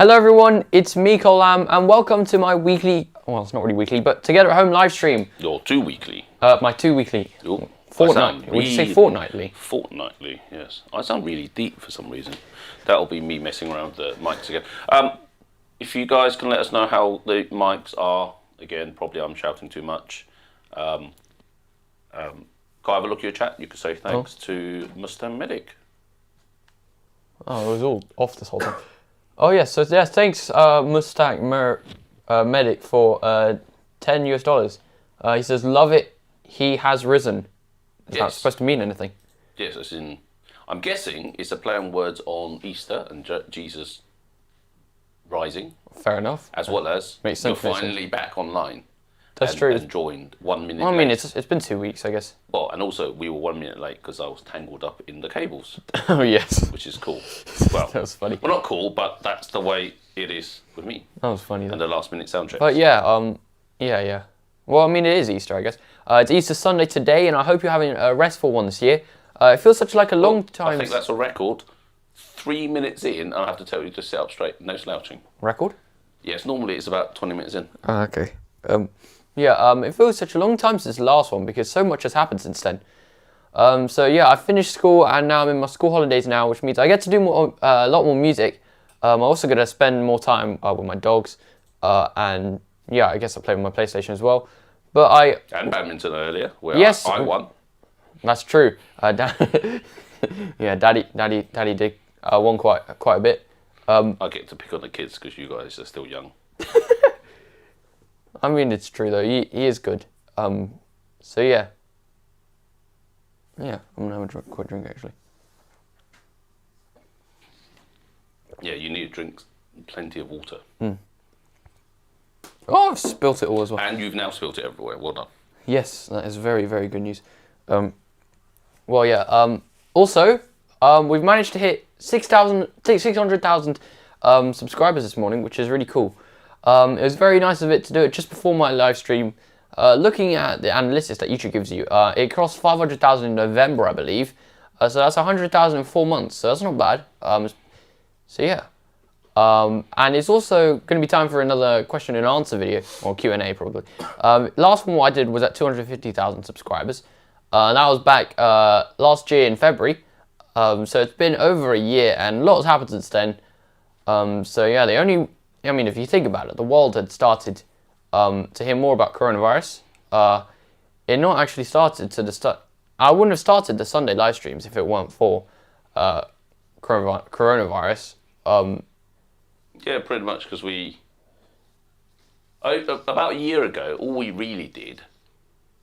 Hello everyone, it's me, Colam, and welcome to my weekly, well it's not really weekly, but Together at Home live stream. Your 2 weekly. My 2 weekly. Ooh, fortnightly. Would you say fortnightly? Fortnightly, yes. I sound really deep for some reason. That'll be me messing around with the mics again. If you guys can let us know how the mics are, again, probably I'm shouting too much. Can I have a look at your chat? You could say thanks to Mustang Medic. Oh, it was all off this whole time. Oh yes, so yes, thanks Mustang Medic for $10 US. He says, love it, he has risen. Is that supposed to mean anything? Yes, as in, I'm guessing it's a play on words on Easter and Jesus rising. Fair enough. As well as Makes you're sense. finally back online. That's true. And joined 1 minute Well, I mean, late. it's been 2 weeks, I guess. Well, and also we were 1 minute late because I was tangled up in the cables. Oh yes. Which is cool. Well, that was funny. Well, not cool, but that's the way it is with me. That was funny. And the last minute sound check. But yeah, yeah. Well, I mean, it is Easter, I guess. It's Easter Sunday today, and I hope you're having a restful one this year. It feels such like a long time. I think that's a record. 3 minutes in, I have to tell you to sit up straight, no slouching. Record? Yes, normally it's about 20 minutes in. Oh, okay. Yeah, it feels such a long time since the last one because so much has happened since then. So yeah, I finished school and now I'm in my school holidays now, which means I get to do a lot more music. I'm also going to spend more time with my dogs, and yeah, I guess I play with my PlayStation as well. But and badminton earlier, where yes, I won. That's true. Yeah, Daddy did won quite a bit. I get to pick on the kids because you guys are still young. I mean, it's true though. He is good. So yeah. Yeah, I'm gonna have a quick drink actually. Yeah, you need to drink plenty of water. Oh, I've spilt it all as well. And you've now spilt it everywhere. Well done. Yes, that is very, very good news. Well, yeah. Also, we've managed to hit 600,000 subscribers this morning, which is really cool. It was very nice of it to do it just before my live stream. Looking at the analytics that YouTube gives you, it crossed 500,000 in November, I believe. So that's 100,000 in 4 months. So that's not bad. So yeah. And it's also going to be time for another question and answer video, or Q&A probably. Last one I did was at 250,000 subscribers. That was back last year in February. So it's been over a year and lots happened since then. So yeah, I mean, if you think about it, the world had started to hear more about coronavirus. It not actually started to the start. I wouldn't have started the Sunday live streams if it weren't for coronavirus. Yeah, pretty much, because about a year ago, all we really did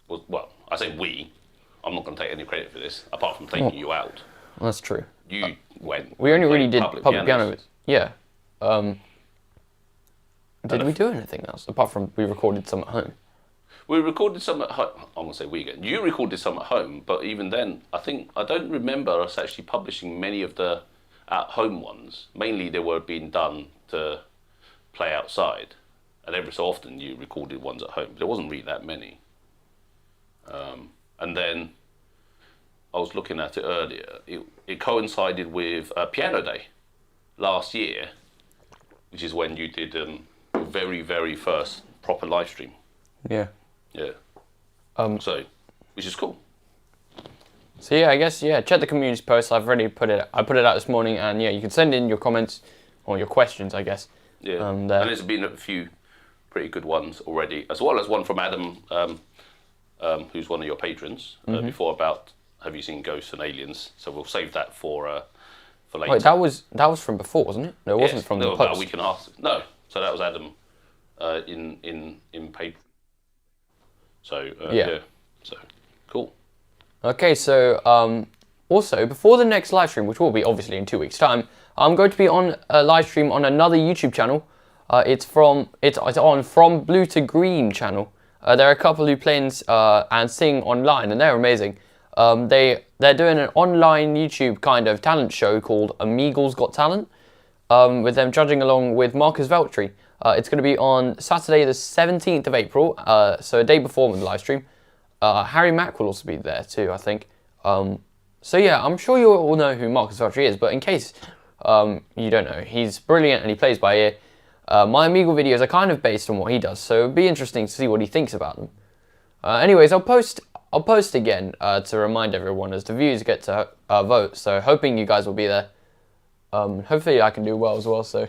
was, well, I say we, I'm not going to take any credit for this, apart from taking you out. That's true. You went. We only really did public piano. Yeah. Did we do anything else, apart from we recorded some at home? We recorded some at home. I'm going to say we again. You recorded some at home, but even then, I don't remember us actually publishing many of the at-home ones. Mainly they were being done to play outside, and every so often you recorded ones at home. There wasn't really that many. And then I was looking at it earlier. It coincided with Piano Day last year, which is when you did your very, very first proper live stream. Yeah. Yeah. So, which is cool. So yeah, I guess, yeah, check the community post. I've already put it out this morning, and yeah, you can send in your comments or your questions, I guess. Yeah, and there's been a few pretty good ones already, as well as one from Adam, who's one of your patrons, before about have you seen ghosts and aliens? So we'll save that for later. Wait, that was from before, wasn't it? No, it wasn't from the post. About a week and a half. No, so that was Adam in Patreon. So yeah, so cool. Okay, so also before the next live stream, which will be obviously in 2 weeks' time, I'm going to be on a live stream on another YouTube channel. It's on From Blue to Green channel. There are a couple who play and sing online, and they're amazing. They're doing an online YouTube kind of talent show called Amigos Got Talent, with them judging along with Marcus Veltri. It's going to be on Saturday the 17th of April, so a day before the live stream. Harry Mack will also be there too, I think. So yeah, I'm sure you all know who Marcus Veltri is, but in case you don't know. He's brilliant and he plays by ear. My Amigo videos are kind of based on what he does, so it'd be interesting to see what he thinks about them. Anyways, I'll post again to remind everyone as the viewers get to vote. So hoping you guys will be there. Hopefully I can do well as well. So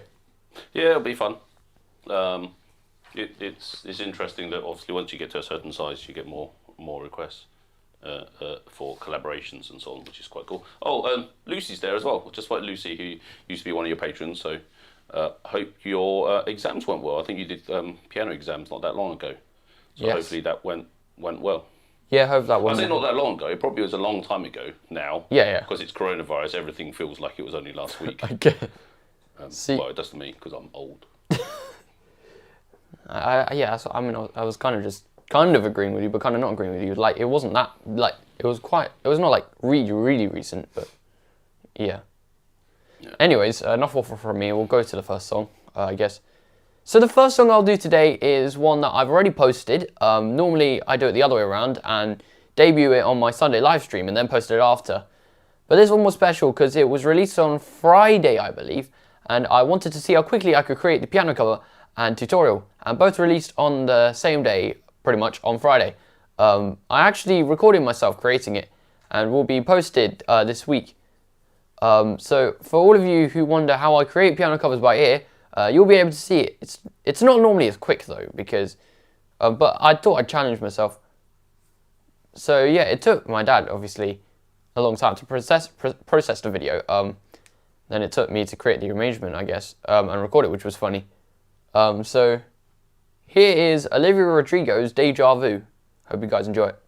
yeah, it'll be fun. It's interesting that obviously once you get to a certain size, you get more requests for collaborations and so on, which is quite cool. Oh, Lucy's there as well. Just like Lucy, who used to be one of your patrons. So hope your exams went well. I think you did piano exams not that long ago. So yes. Hopefully that went well. Yeah, I hope that went. I say not that long ago. It probably was a long time ago now. Yeah. Because it's coronavirus, everything feels like it was only last week. Okay. Well, it does to me because I'm old. I was kind of agreeing with you, but kind of not agreeing with you. Like, it wasn't that, like, it was not like really recent, but yeah. Anyways, enough waffle from me. We'll go to the first song, I guess. So the first song I'll do today is one that I've already posted. Normally I do it the other way around and debut it on my Sunday live stream and then post it after. But this one was special because it was released on Friday, I believe, and I wanted to see how quickly I could create the piano cover and tutorial, and both released on the same day, pretty much on Friday. I actually recorded myself creating it and will be posted this week. So for all of you who wonder how I create piano covers by ear, you'll be able to see it. It's not normally as quick though, because but I thought I'd challenge myself. So yeah, it took my dad obviously a long time to process the video. Then it took me to create the arrangement, I guess, and record it, which was funny. So here is Olivia Rodrigo's Deja Vu. Hope you guys enjoy it.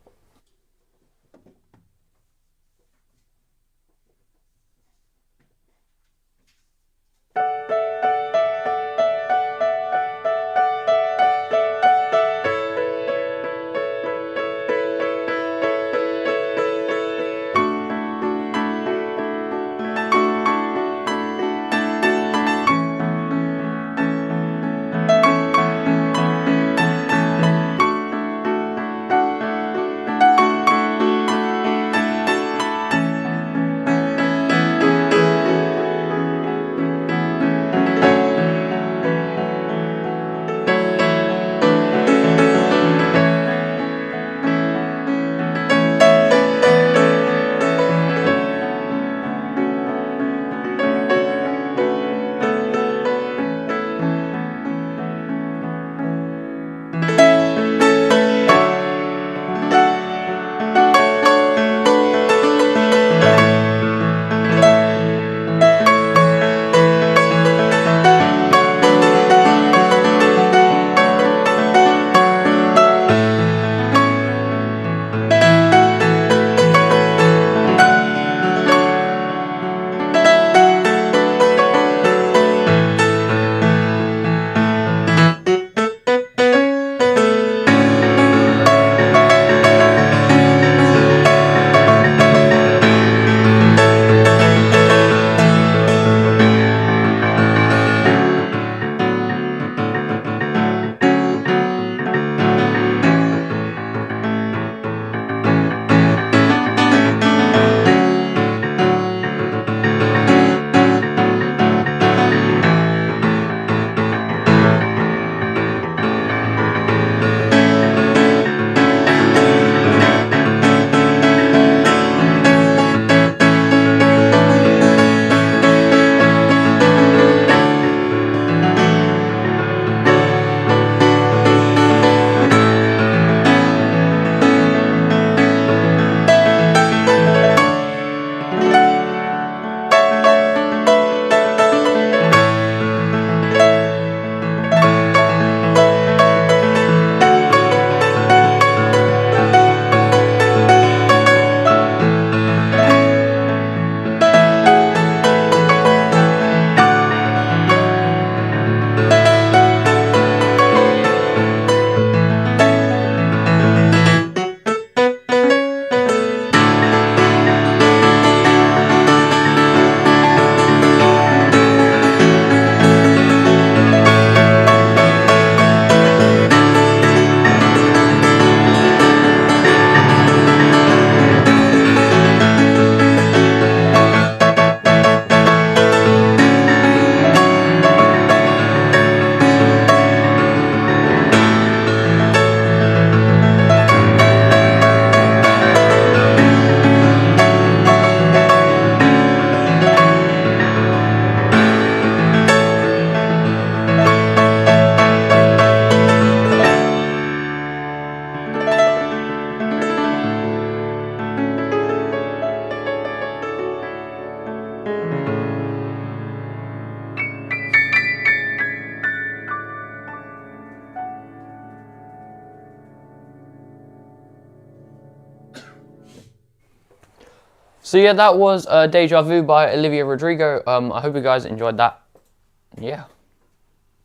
So yeah, that was Deja Vu by Olivia Rodrigo. I hope you guys enjoyed that. Yeah.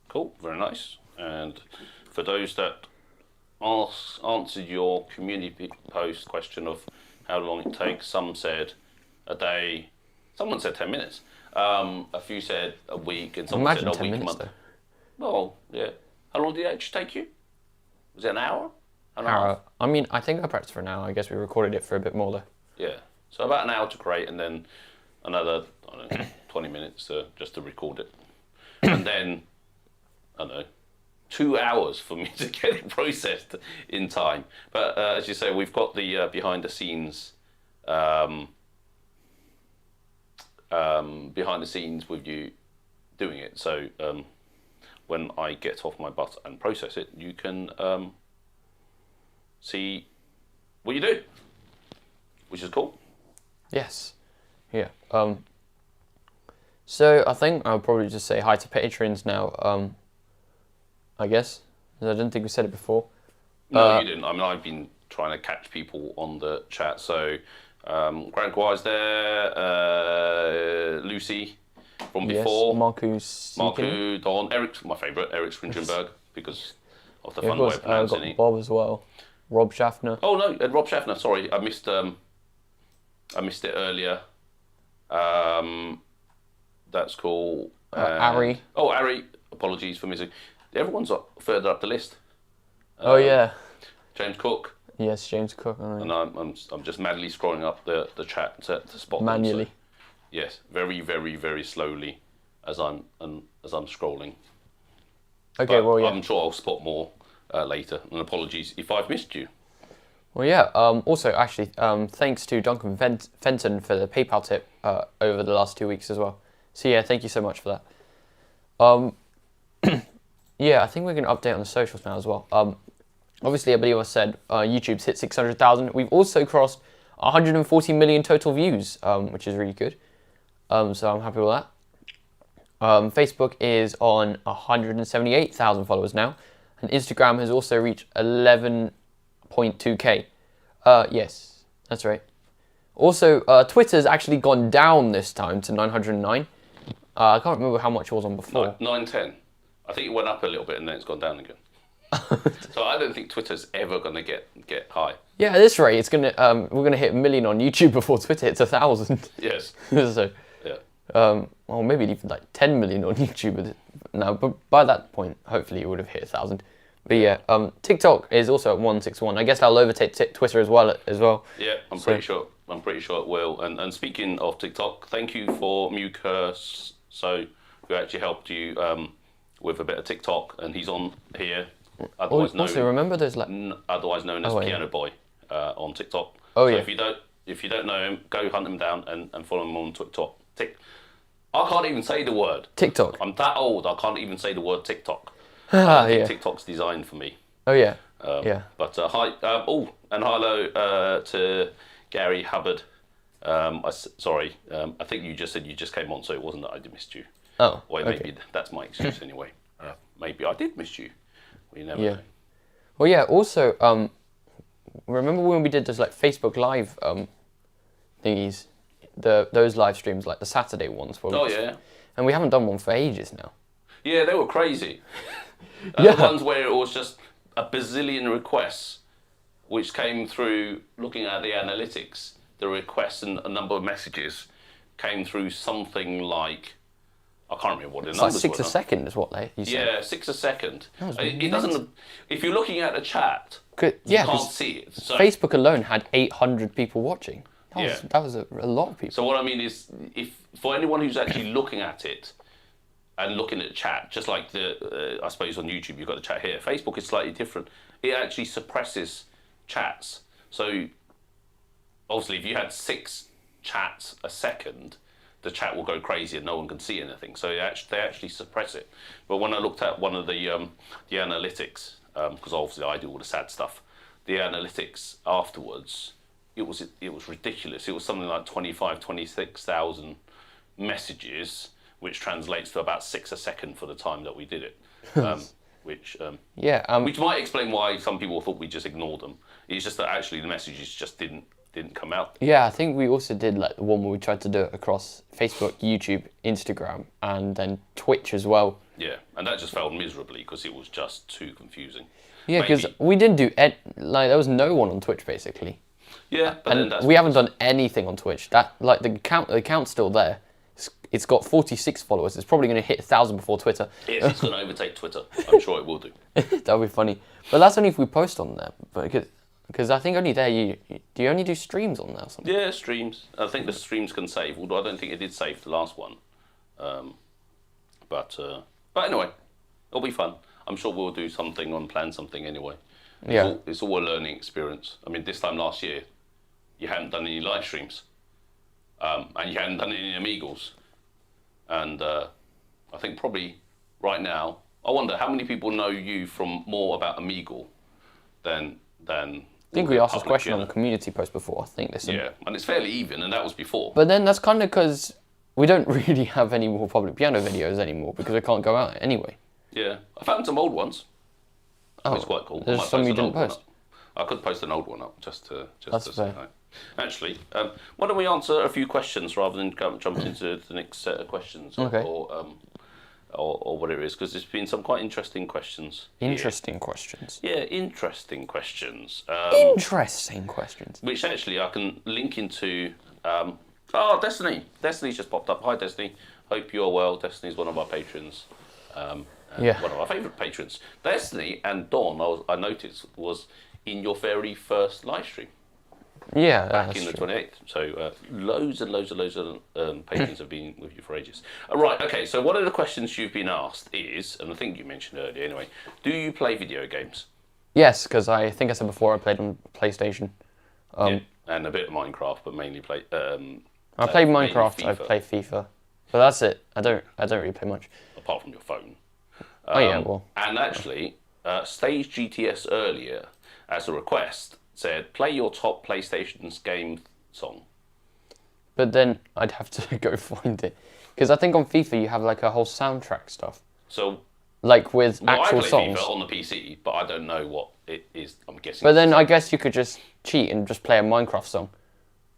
Cool, very nice. And for those that answered your community post question of how long it takes, some said a day, someone said 10 minutes. A few said a week, and someone Imagine said a 10 week, minutes a month. though. Well, yeah. How long did it actually take you? Was it an hour? An Hour. hour? I mean, I think I practiced for an hour. I guess we recorded it for a bit more though. Yeah. So about an hour to create, and then another, I don't know, 20 minutes just to record it. And then, I don't know, 2 hours for me to get it processed in time. But as you say, we've got the behind the scenes with you doing it. So when I get off my butt and process it, you can see what you do, which is cool. Yes. Yeah. So I think I'll probably just say hi to patrons now. I guess. I don't think we said it before. No, you didn't. I mean, I've been trying to catch people on the chat. So Grant Gui's there, Lucy from before, Marku, Don, Eric's my favourite, Eric Stringenberg, because of the yeah, fun of way course, of pronouncing got it. Bob as well. Rob Schaffner. Oh no, Rob Schaffner. Sorry, I missed it earlier. That's cool. Ari. Oh, Ari. Apologies for missing. Everyone's further up the list. Oh yeah. James Cook. Yes, James Cook. And I'm just madly scrolling up the chat to spot Manually. them. So, yes, very, very, very slowly as I'm scrolling. Okay, But well yeah. I'm sure I'll spot more later. And apologies if I've missed you. Well yeah. Also, actually, thanks to Duncan Fenton for the PayPal tip over the last 2 weeks as well. So yeah, thank you so much for that. Yeah, I think we're going to update on the socials now as well. Obviously, I believe I said YouTube's hit 600,000. We've also crossed 140 million total views, which is really good. So I'm happy with that. Facebook is on 178,000 followers now. And Instagram has also reached 11.2k. Yes, that's right. Also, Twitter's actually gone down this time to 909. I can't remember how much it was on before. 910. I think it went up a little bit and then it's gone down again. So I don't think Twitter's ever going to get high. Yeah, at this rate, it's gonna we're gonna hit 1 million on YouTube before Twitter hits 1,000. Yes. So, Yeah. well, maybe even like 10 million on YouTube now. But by that point, hopefully, it would have hit 1,000. But yeah, TikTok is also at 161. I guess that'll overtake Twitter as well. Yeah, I'm pretty sure it will. And speaking of TikTok, thank you for Mucus, who actually helped you with a bit of TikTok, and he's on here. Otherwise remember those otherwise known as Piano Boy on TikTok. Oh so yeah. If you don't know him, go hunt him down and follow him on TikTok. I can't even say the word TikTok. I'm that old. I can't even say the word TikTok. Yeah. TikTok's designed for me. Oh yeah. Yeah. But hi. And hello to Gary Hubbard. Sorry. I think you just said you just came on, so it wasn't that I missed you. Oh. Or maybe that's my excuse anyway. Maybe I did miss you. You never know. Well, yeah. Also, remember when we did those like Facebook Live thingies, those live streams, like the Saturday ones? Yeah. And we haven't done one for ages now. Yeah, they were crazy. Yeah. The ones where it was just a bazillion requests, which came through looking at the analytics. The requests and a number of messages came through something like, I can't remember what the numbers were. It's like 6 a second is what you said. Yeah, 6 a second. It immense. doesn't. If you're looking at the chat, you can't see it. So, Facebook alone had 800 people watching. That was a lot of people. So what I mean is, if for anyone who's actually looking at it and looking at the chat, just like I suppose on YouTube you've got the chat here. Facebook is slightly different. It actually suppresses chats. So obviously, if you had 6 chats a second, the chat will go crazy and no one can see anything. So they actually suppress it. But when I looked at one of the analytics, because obviously I do all the sad stuff, the analytics afterwards, it was ridiculous. It was something like 26,000 messages, which translates to about 6 a second for the time that we did it. Which might explain why some people thought we just ignored them. It's just that actually the messages just didn't didn't come out. Yeah, I think we also did like the one where we tried to do it across Facebook, YouTube, Instagram, and then Twitch as well. Yeah, and that just failed miserably because it was just too confusing. Yeah, because we didn't do like there was no one on Twitch basically. Yeah, but then we haven't done anything on Twitch. That like the account's still there. It's got 46 followers. It's probably going to hit 1,000 before Twitter. It's going to overtake Twitter. I'm sure it will do. That'll be funny. But that's only if we post on there. Because I think only there do you only do streams on there or something? Yeah, streams. I think the streams can save, although I don't think it did save the last one. But anyway, it'll be fun. I'm sure we'll do something and plan something anyway. It's all a learning experience. I mean, this time last year, you hadn't done any live streams. And you hadn't done any Amigos. And I think probably right now, I wonder how many people know you from more about Amigo than I think we asked this question on the community post before. I think yeah, and it's fairly even, and that was before. But then that's kind of because we don't really have any more public piano videos anymore because we can't go out anyway. Yeah, I found some old ones. It's quite cool. There's some you didn't post. I could post an old one up just to say hi. Actually, why don't we answer a few questions rather than jump into the next set of questions, okay. or whatever it is, because there's been some quite interesting questions. Interesting questions. Yeah, interesting questions. Interesting questions. Which actually I can link into. Destiny. Destiny's just popped up. Hi, Destiny. Hope you're well. Destiny's one of our patrons. One of our favourite patrons. Destiny and Dawn, I noticed, was in your very first live stream. Yeah, back in the 28th. So loads and loads of patrons have been with you for ages. Right, okay, so one of the questions you've been asked is, and I think you mentioned earlier anyway, do you play video games? Yes, because I think I said before I played on PlayStation. Yeah, and a bit of Minecraft, but mainly play... I played Minecraft, I play FIFA. But that's it. I don't really play much. Apart from your phone. And actually, Stage GTS earlier, as a request, said, play your top PlayStation's game song. But then I'd have to go find it. Because I think on FIFA you have like a whole soundtrack stuff. So... like with actual I play songs. FIFA on the PC, but I don't know what it is, I'm guessing. But then I guess you could just cheat and just play a Minecraft song.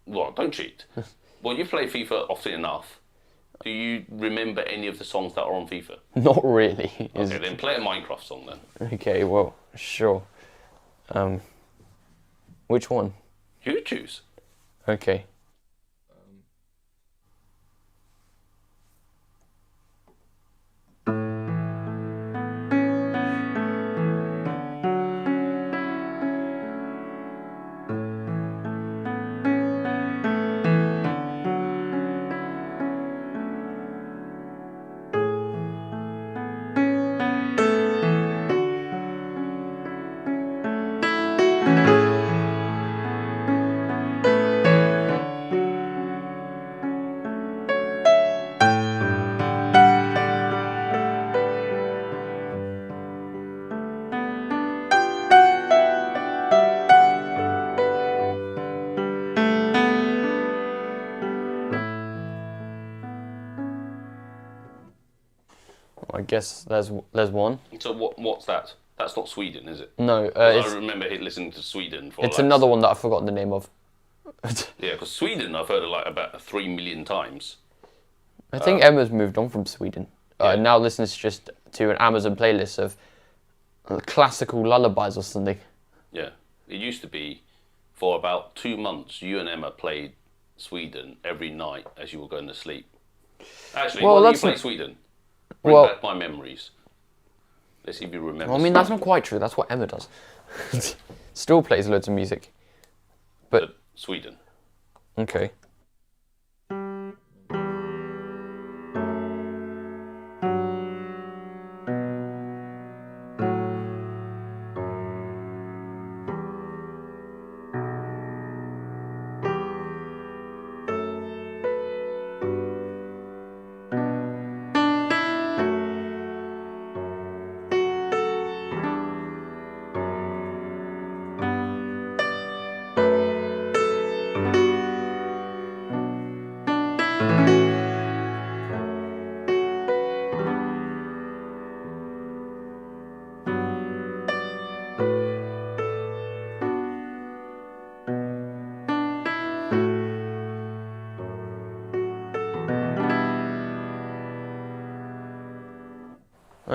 Well, don't cheat. Well, you play FIFA often enough. Do you remember any of the songs that are on FIFA? Not really. Okay, then play a Minecraft song then. Okay, well, sure. Which one? You choose. Okay. I guess there's one. So what's that? That's not Sweden, is it? No, I remember listening to Sweden for. It's another one that I've forgotten the name of. Yeah, because Sweden I've heard it like about 3 million times. I think Emma's moved on from Sweden. Now listens just to an Amazon playlist of classical lullabies or something. Yeah, it used to be for about 2 months. You and Emma played Sweden every night as you were going to sleep. Actually, why do you play Sweden? Bring back my memories. Let's see if you remember. Well, I mean, that's not quite true. That's what Emma does. Still plays loads of music. But Sweden. Okay.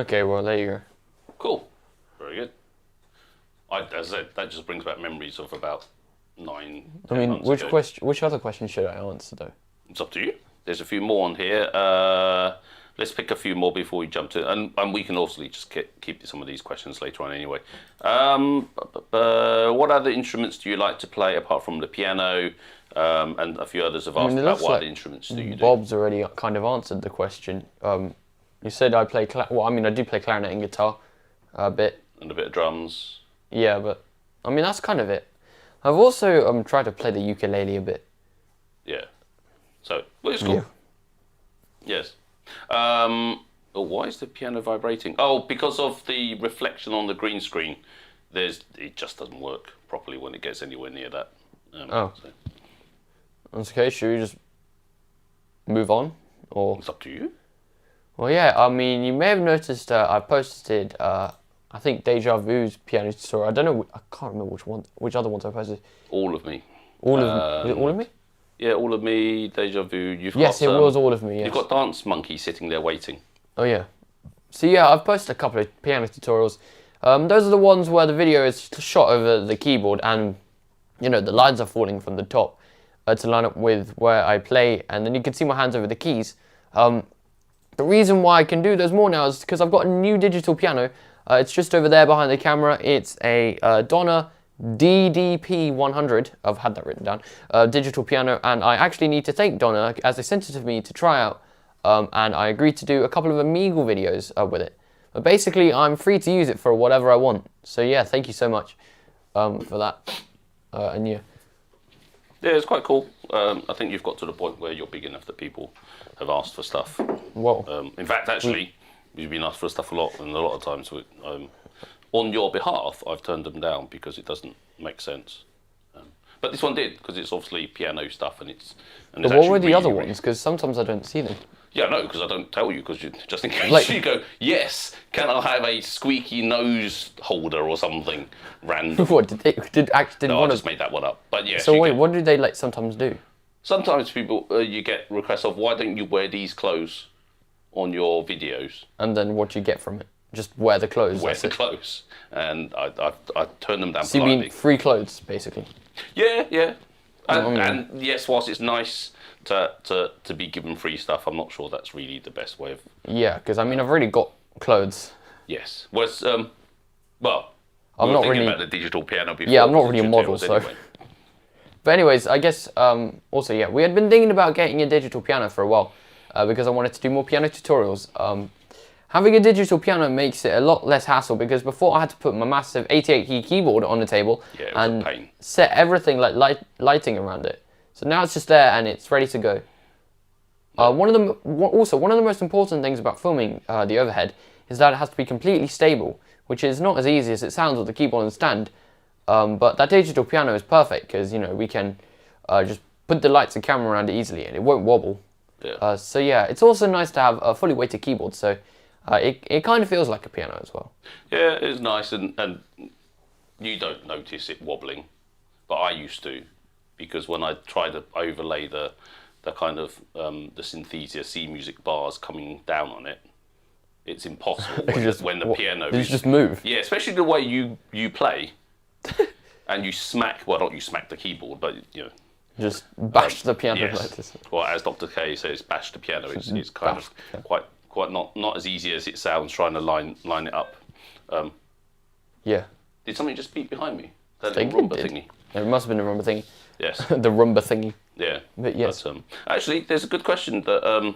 Okay, well, there you go. Cool. Very good. As I said, that just brings back memories of about 9, 10 months ago. Which other question should I answer, though? It's up to you. There's a few more on here. Let's pick a few more before we jump to, and we can also just keep some of these questions later on anyway. What other instruments do you like to play apart from the piano? And a few others have asked about what other instruments do you do. Bob's already kind of answered the question. You said I play, I do play clarinet and guitar a bit. And a bit of drums. Yeah, but, I mean, that's kind of it. I've also tried to play the ukulele a bit. Yeah. So, well, it's cool. Yeah. Yes. Why is the piano vibrating? Oh, because of the reflection on the green screen. It just doesn't work properly when it gets anywhere near that. So. Okay, should we just move on? Or it's up to you. Well, yeah, I mean, you may have noticed I posted, I think, Deja Vu's piano tutorial. I don't know, I can't remember which other ones I posted. All of Me. Was it All of Me? Yeah, All of Me, Deja Vu. It was All of Me, yes. You've got Dance Monkey sitting there waiting. Oh, yeah. So, yeah, I've posted a couple of piano tutorials. Those are the ones where the video is shot over the keyboard and, the lines are falling from the top to line up with where I play, and then you can see my hands over the keys. The reason why I can do those more now is because I've got a new digital piano. It's just over there behind the camera. It's a Donner DDP 100. I've had that written down. Digital piano, and I actually need to thank Donner as they sent it to me to try out, and I agreed to do a couple of Amigo videos with it. But basically, I'm free to use it for whatever I want. So yeah, thank you so much for that. And yeah. Yeah, it's quite cool. I think you've got to the point where you're big enough that people have asked for stuff. Whoa. In fact, actually, you've been asked for stuff a lot, and a lot of times, on your behalf, I've turned them down because it doesn't make sense. But this one did, because it's obviously piano stuff, and it's. And but what were the other ones? Because sometimes I don't see them. Yeah, no, because I don't tell you, because just in case you go, yes, can I have a squeaky nose holder or something random? What did I just made that one up. But yes. So wait, what do they sometimes do? Sometimes people, you get requests of, why don't you wear these clothes on your videos? And then what do you get from it? Just wear the clothes. Wear the clothes, and I turn them down. So politely. You mean free clothes, basically? Yeah. And yes, whilst it's nice to be given free stuff, I'm not sure that's really the best way of. Yeah, because I mean, I've already got clothes. Yes. Whereas, I'm not really about the digital piano before. Yeah, I'm not really a model, so. Anyway. But anyways, I guess also yeah, we had been thinking about getting a digital piano for a while because I wanted to do more piano tutorials. Having a digital piano makes it a lot less hassle because before I had to put my massive 88 key keyboard on the table and set everything like lighting around it. So now it's just there and it's ready to go. One of the most important things about filming the overhead is that it has to be completely stable, which is not as easy as it sounds with the keyboard and stand. But that digital piano is perfect because we can just put the lights and camera around it easily and it won't wobble. Yeah. So yeah, it's also nice to have a fully weighted keyboard. So it kind of feels like a piano as well. Yeah, it's nice and you don't notice it wobbling, but I used to, because when I try to overlay the kind of the Synthesia C music bars coming down on it, it's impossible when the piano you just move. Yeah, especially the way you play, and you smack. Well, not you smack the keyboard, but just bash the piano. Yes. Like this. Well, as Dr. K says, bash the piano. It's kind of quite not as easy as it sounds trying to line it up. Yeah. Did something just beep behind me? That little Roomba thingy. It must have been a Roomba thingy. Yes. The Roomba thingy. Yeah. But yes. But, actually, there's a good question that.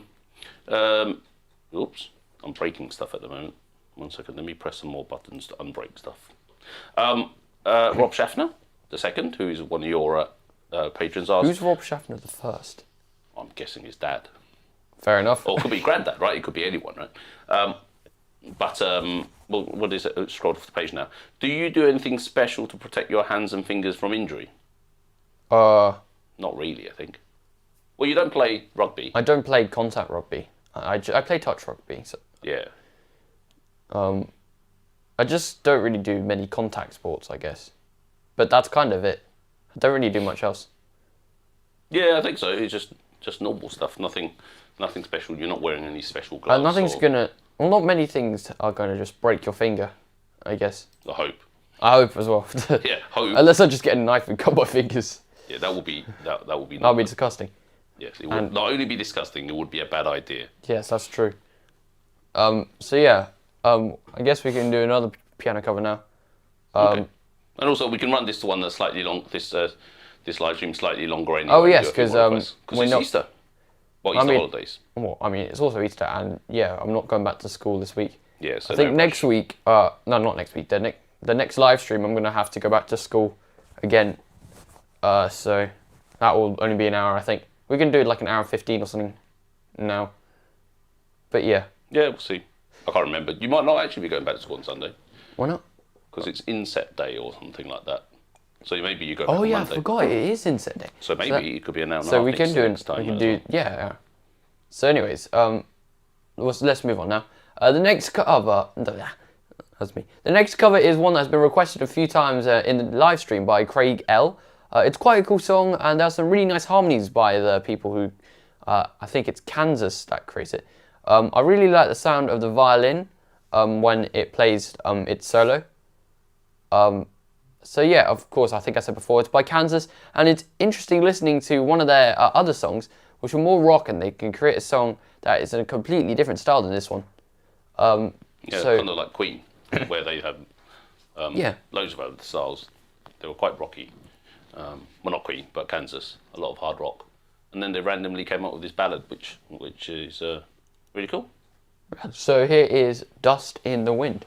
Oops, I'm breaking stuff at the moment. 1 second. Let me press some more buttons to unbreak stuff. Rob Schaffner, the second, who is one of your patrons, asked. Who's Rob Schaffner the first? I'm guessing his dad. Fair enough. Or it could be granddad, right? It could be anyone, right? What is it? Scrolled off the page now. Do you do anything special to protect your hands and fingers from injury? Not really, I think. Well, you don't play rugby. I don't play contact rugby. I play touch rugby. So. Yeah. I just don't really do many contact sports, I guess. But that's kind of it. I don't really do much else. Yeah, I think so. It's just just normal stuff. Nothing special. You're not wearing any special gloves. Nothing's gonna. Well, not many things are gonna just break your finger, I guess. I hope. I hope as well. Yeah, hope. Unless I just get a knife and cut my fingers. Yeah, that would be that would be. That would be disgusting. Yes, it would not only be disgusting. It would be a bad idea. Yes, that's true. So yeah. I guess we can do another piano cover now. Okay. And also, we can run this to one that's slightly long. This live stream slightly longer anyway. Oh yes, because it's Easter. Well, Easter holidays. Well, I mean, it's also Easter, and yeah, I'm not going back to school this week. Yeah, so I think next week. No, not next week. The next live stream, I'm gonna have to go back to school again. So that will only be an hour, I think. We can do like an hour and 15 or something now. But yeah. Yeah, we'll see. I can't remember. You might not actually be going back to school on Sunday. Why not? Because it's inset day or something like that. So maybe you go back on Monday. Monday. I forgot it is inset day. So maybe it could be an hour and a so half we can do next time. We can do yeah. So anyways, let's move on now. The next cover. That's me. The next cover is one that's been requested a few times in the live stream by Craig L. It's quite a cool song, and there's some really nice harmonies by the people who, I think it's Kansas that creates it. I really like the sound of the violin when it plays its solo. So yeah, of course, I think I said before, it's by Kansas, and it's interesting listening to one of their other songs, which are more rock, and they can create a song that is in a completely different style than this one. Yeah, kind of like Queen, where they have loads of other styles. They were quite rocky. Well, not Queen, but Kansas, a lot of hard rock. And then they randomly came up with this ballad, which is really cool. So here is Dust in the Wind.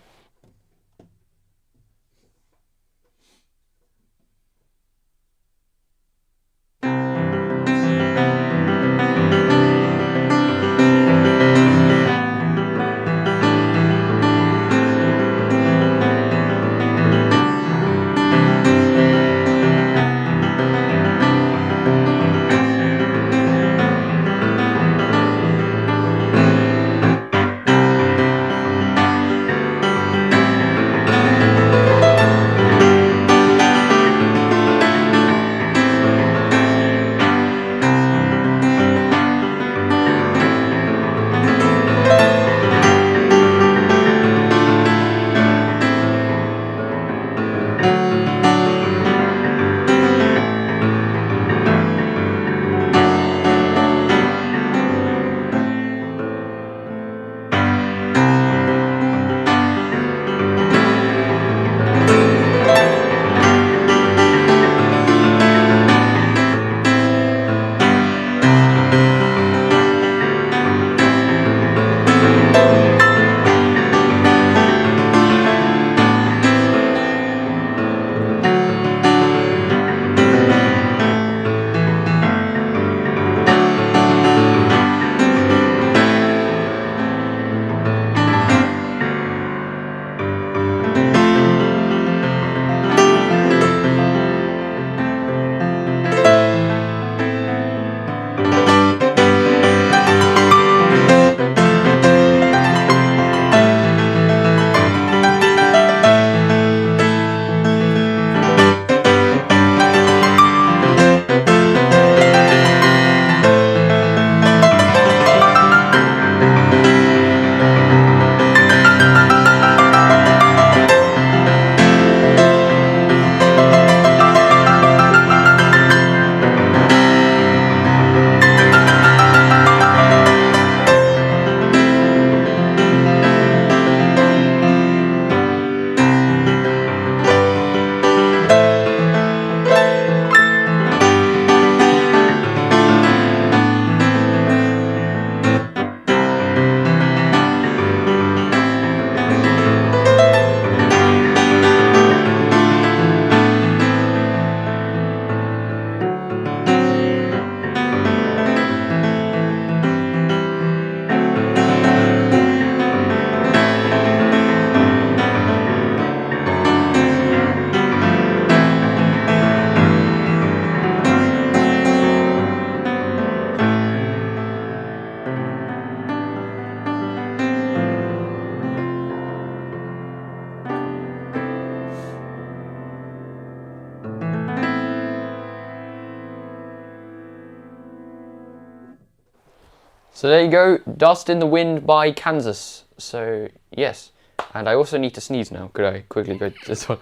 So there you go, Dust in the Wind by Kansas. So, yes. And I also need to sneeze now. Could I quickly go to this one?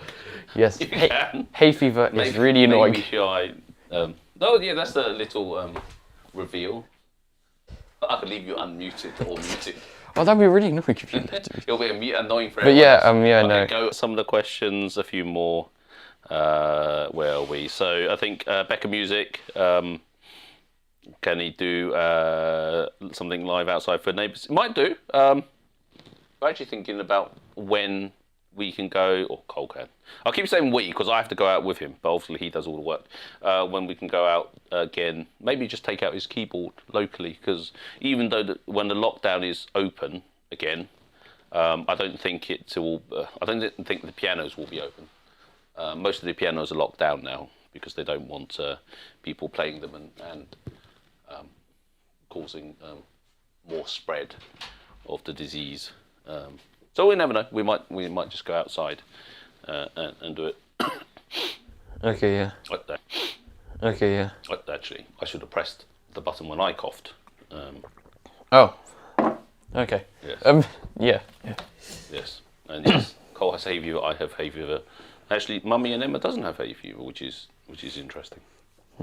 Yes. You can. Hay fever is really annoying. Maybe shy. Oh, yeah, that's a little reveal. I could leave you unmuted or muted. Oh, that'd be really annoying if you did. It'll be annoying for But everyone yeah, else. yeah, Okay, no. go some of the questions, a few more. Where are we? So I think Becca Music. Can he do something live outside for neighbours? Might do. I'm actually thinking about when we can go, or Cole can. I'll keep saying we because I have to go out with him, but obviously he does all the work. When we can go out again, maybe just take out his keyboard locally, because even though when the lockdown is open again, I don't think it will. I don't think the pianos will be open. Most of the pianos are locked down now because they don't want people playing them and causing more spread of the disease. So we never know. We might just go outside and do it. Okay, yeah. Okay, yeah. Actually, I should have pressed the button when I coughed. Oh. Okay. Yes. Yeah. Yes. And yes, Cole has hay fever. I have hay fever. Actually, Mummy and Emma doesn't have hay fever, which is interesting.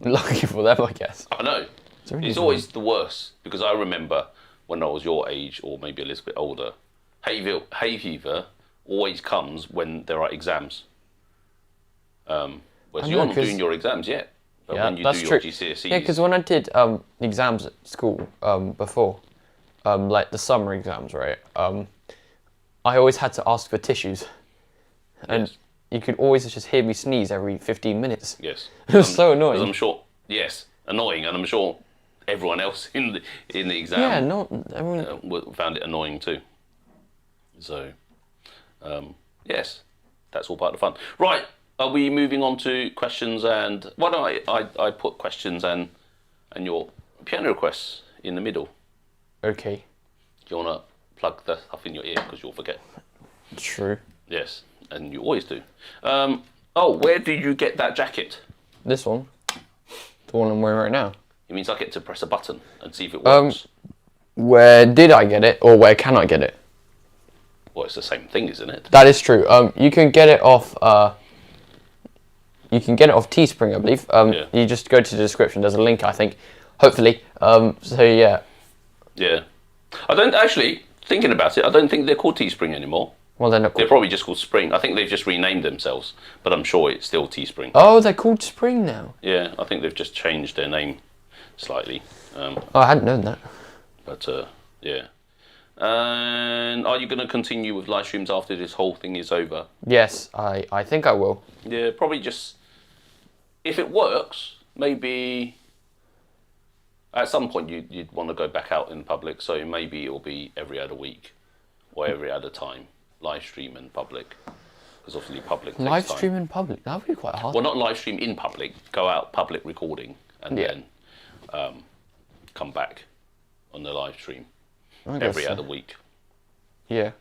Lucky for them, I guess. I know. Really It's always the worst because I remember when I was your age, or maybe a little bit older, hay fever always comes when there are exams. Whereas you're not doing your exams yet, but when you do your GCSEs. Yeah, because when I did exams at school before, like the summer exams, right? I always had to ask for tissues, and you could always just hear me sneeze every 15 minutes. Yes, it was so annoying. I'm sure. Yes, annoying, and I'm sure everyone else in the exam found it annoying too. So, yes, that's all part of the fun. Right, are we moving on to questions? And why don't I put questions and your piano requests in the middle? Okay. Do you want to plug the stuff in your ear because you'll forget? True. Yes, and you always do. Oh, where did you get that jacket? This one. The one I'm wearing right now. It means I get to press a button and see if it works. Where did I get it, or where can I get it? Well, it's the same thing, isn't it? That is true. You can get it off. You can get it off Teespring, I believe. You just go to the description. There's a link, I think. Hopefully. So yeah. Yeah. I don't actually thinking about it. I don't think they're called Teespring anymore. Well, they're not called. They're probably just called Spring. I think they've just renamed themselves, but I'm sure it's still Teespring. Oh, they're called Spring now. Yeah, I think they've just changed their name slightly. Oh, I hadn't known that. But yeah. And are you going to continue with live streams after this whole thing is over? Yes, I think I will. Yeah, probably just if it works, maybe at some point you'd want to go back out in public. So maybe it'll be every other week or every other time. Live stream in public, because obviously public takes live time. stream in public, that would be quite hard. Well, not live stream in public, go out public recording and then come back on the live stream every other week. Yeah.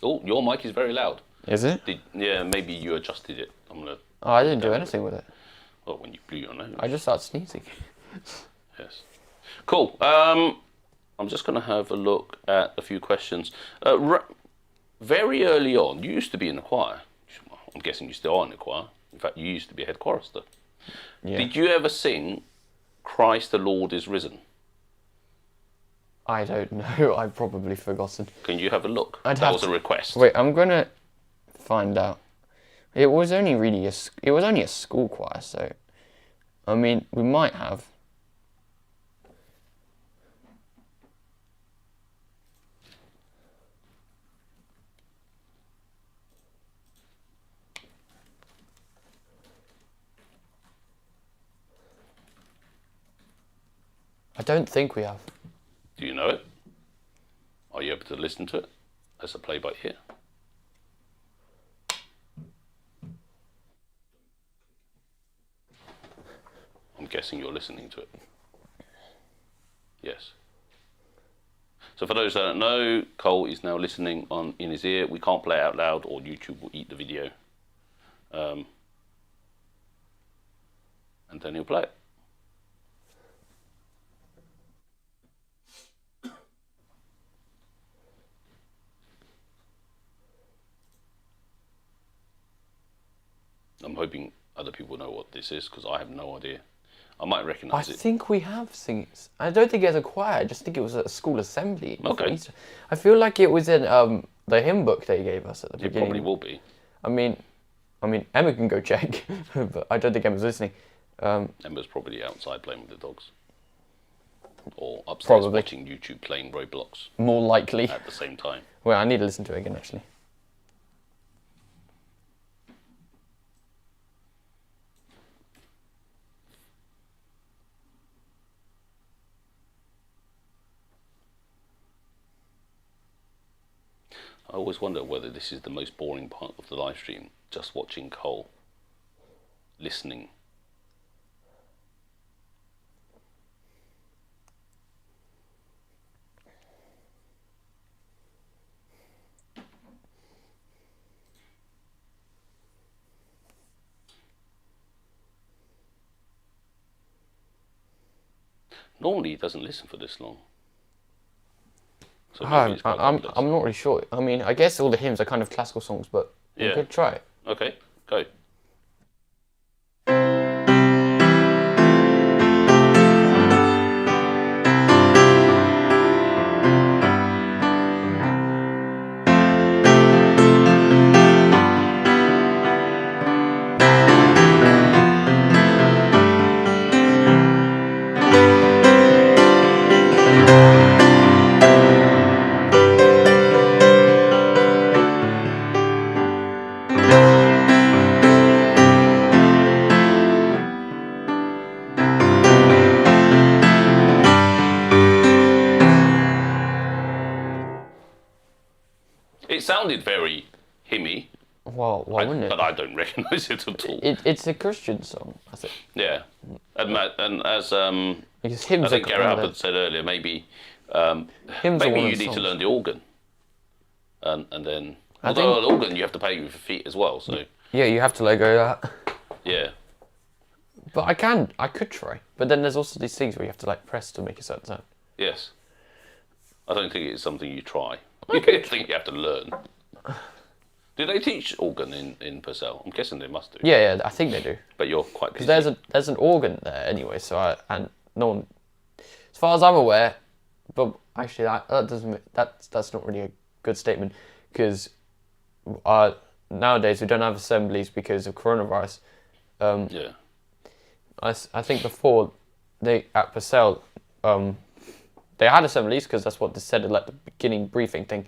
Oh, your mic is very loud. Is it? Yeah, maybe you adjusted it. I'm gonna. Oh, I didn't do anything with it. Well, when you blew your nose. I just started sneezing. Yes. Cool. I'm just gonna have a look at a few questions. Very early on, you used to be in the choir. I'm guessing you still are in the choir. In fact, you used to be a head chorister. Yeah. Did you ever sing "Christ the Lord is Risen"? I don't know. I've probably forgotten. Can you have a look? That was a request. Wait, I'm gonna find out. It was only a school choir, so I mean, we might have. I don't think we have. Do you know it? Are you able to listen to it as a play by ear? I'm guessing you're listening to it. Yes. So for those that don't know, Cole is now listening in his ear. We can't play it out loud or YouTube will eat the video. And then he'll play it. other people know what this is, because I have no idea. I might I recognise it. think we have seen it. I don't think it was a choir. I just think it was at a school assembly. before Okay. Easter. I feel like it was in the hymn book they gave us at the It beginning. probably will be. I mean, Emma can go check, but I don't think Emma's listening. Emma's probably outside playing with the dogs. Or upstairs Probably. watching YouTube playing Roblox More likely. at the same time. Well, I need to listen to it again, actually. I always wonder whether this is the most boring part of the live stream, just watching Cole listening. Normally he doesn't listen for this long. So maybe it's quite complex. I'm not really sure. I mean, I guess all the hymns are kind of classical songs, but we Yeah. could try it. Okay, go. It sounded very hymny, Well, why wouldn't it? but I don't recognise it at all. It's a Christian song, I think. Yeah, and as Because I hymns are think Gary kind of Albert said earlier, maybe Hymns are maybe one of you the need to songs. learn the organ, and then I although think- the organ you have to pay with your feet as well. So Yeah, you have to let go of that. yeah, But I could try. But then there's also these things where you have to like press to make a certain sound. yes. I don't think it's something you try. I think you have to learn. Do they teach organ in Purcell? I'm guessing they must do. Yeah, I think they do. But you're quite busy. Because there's an organ there anyway. So no one, as far as I'm aware, but actually that's not really a good statement because nowadays we don't have assemblies because of coronavirus. Yeah. I think before at Purcell they had assemblies because that's what they said at like the beginning briefing thing.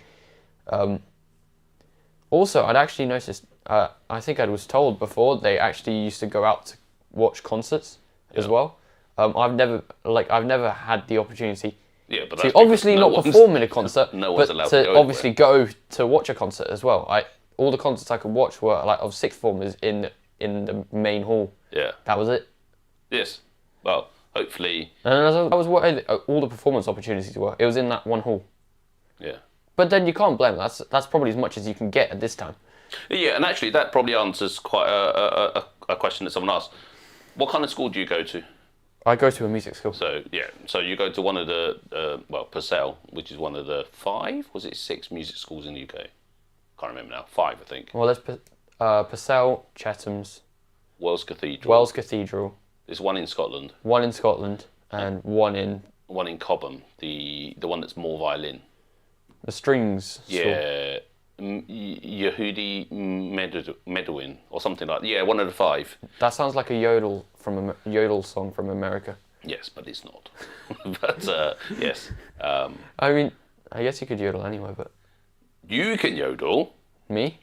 Also, I'd actually noticed. I think I was told before they actually used to go out to watch concerts as well. I've never had the opportunity Yeah, but to that's obviously because not perform in a concert, no one's but allowed to to go obviously go to watch a concert as well. All the concerts I could watch were like of sixth formers in the main hall. Yeah. That was it. Yes. Well, hopefully. And that was what all the performance opportunities were. It was in that one hall. Yeah. But then you can't blame them. That's probably as much as you can get at this time. Yeah, and actually that probably answers quite a question that someone asked. What kind of school do you go to? I go to a music school. So you go to one of the Purcell, which is one of the 6 music schools in the UK? Can't remember now. 5, I think. Well, there's Purcell, Chetham's, Wells Cathedral. Wells Cathedral, There's one in Scotland. one in Scotland, and one in One in Cobham. The one that's more violin. the strings school. Yeah. Yehudi Medouin or something like that. Yeah, one of the 5. That sounds like a yodel song from America. Yes, but it's not. But yes. I mean, I guess you could yodel anyway, but You can yodel. me?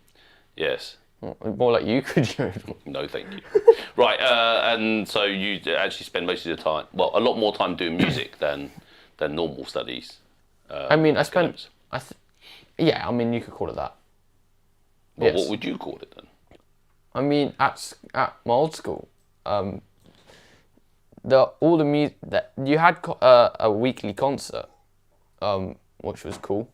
Yes. More like you could yodel. No, thank you. Right, and so you actually spend most of the time, well, a lot more time doing music than normal studies. I mean, I spent... academics. Yeah, I mean, you could call it that. Well, Yes. what would you call it then? I mean, at my old school, all the music that you had a weekly concert, which was cool.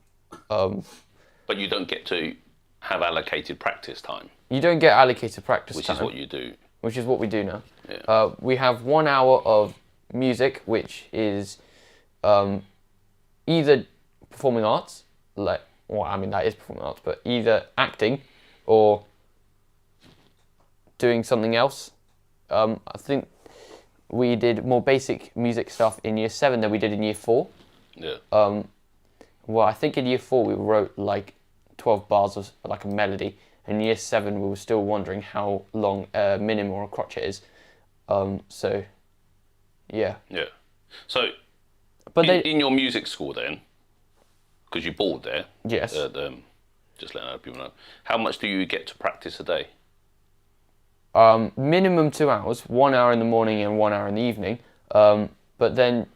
But you don't get to have allocated practice time, You don't get allocated practice which time, is what you do. which is what we do now. Yeah. We have 1 hour of music, which is either performing arts, that is performing arts, but either acting or doing something else. I think we did more basic music stuff in year 7 than we did in year 4. Yeah. Well, I think in year 4 we wrote like 12 bars of like a melody. In year 7 we were still wondering how long a minim or a crotchet is. So, yeah. Yeah. So, But in your music school then, because you board there. Yes. Just letting other people know. How much do you get to practice a day? Minimum 2 hours, 1 hour in the morning and 1 hour in the evening. But then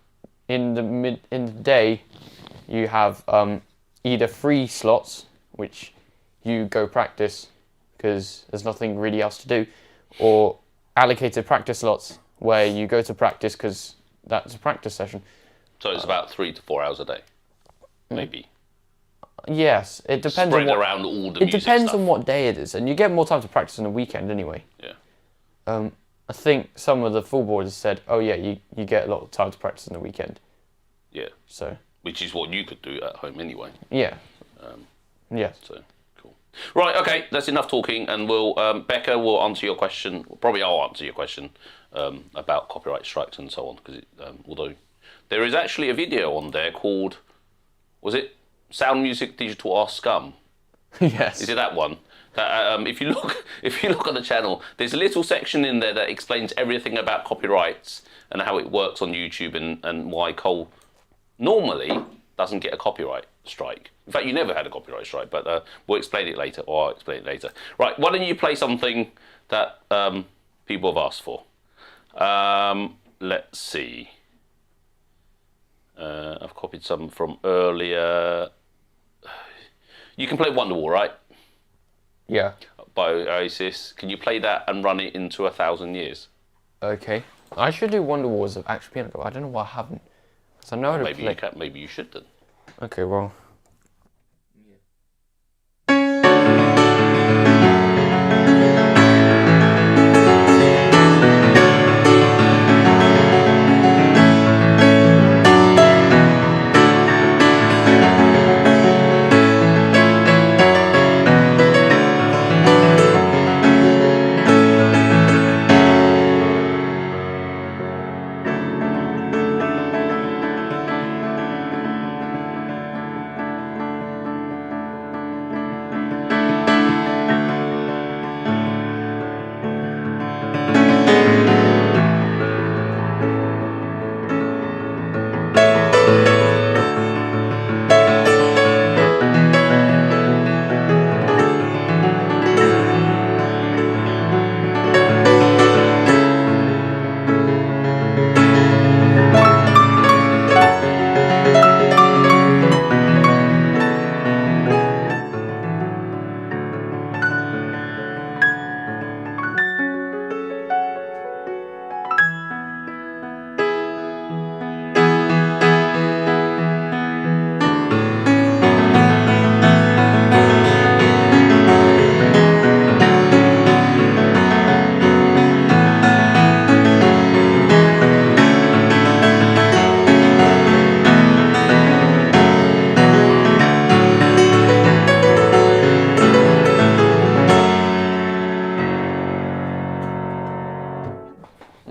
in the day, you have either free slots, which you go practice because there's nothing really else to do, or allocated practice slots where you go to practice because that's a practice session. So it's about 3 to 4 hours a day, maybe. Yes, it depends Spread on around all the it music depends stuff. on what day it is, and you get more time to practice on the weekend anyway. Yeah. I think some of the full boarders said, "Oh yeah, you get a lot of time to practice on the weekend." Yeah. So. Which is what you could do at home anyway. Yeah. Yeah. So cool. Right. Okay. That's enough talking, and we'll Becca will answer your question. Probably I'll answer your question about copyright strikes and so on. Because although there is actually a video on there called, was it Sound Music Digital are Scum? Yes. Is it that one? That if you look on the channel, there's a little section in there that explains everything about copyrights and how it works on YouTube and why Cole normally doesn't get a copyright strike. In fact, you never had a copyright strike, but we'll explain it later, or I'll explain it later. Right, why don't you play something that people have asked for? Let's see. I've copied some from earlier. You can play Wonderwall, right? Yeah. By Oasis. Can you play that and run it into 1,000 years? Okay. I should do Wonderwall as an actual piano. I don't know why I haven't. Because I know how to Maybe play. you can. Maybe you should then. Okay, well.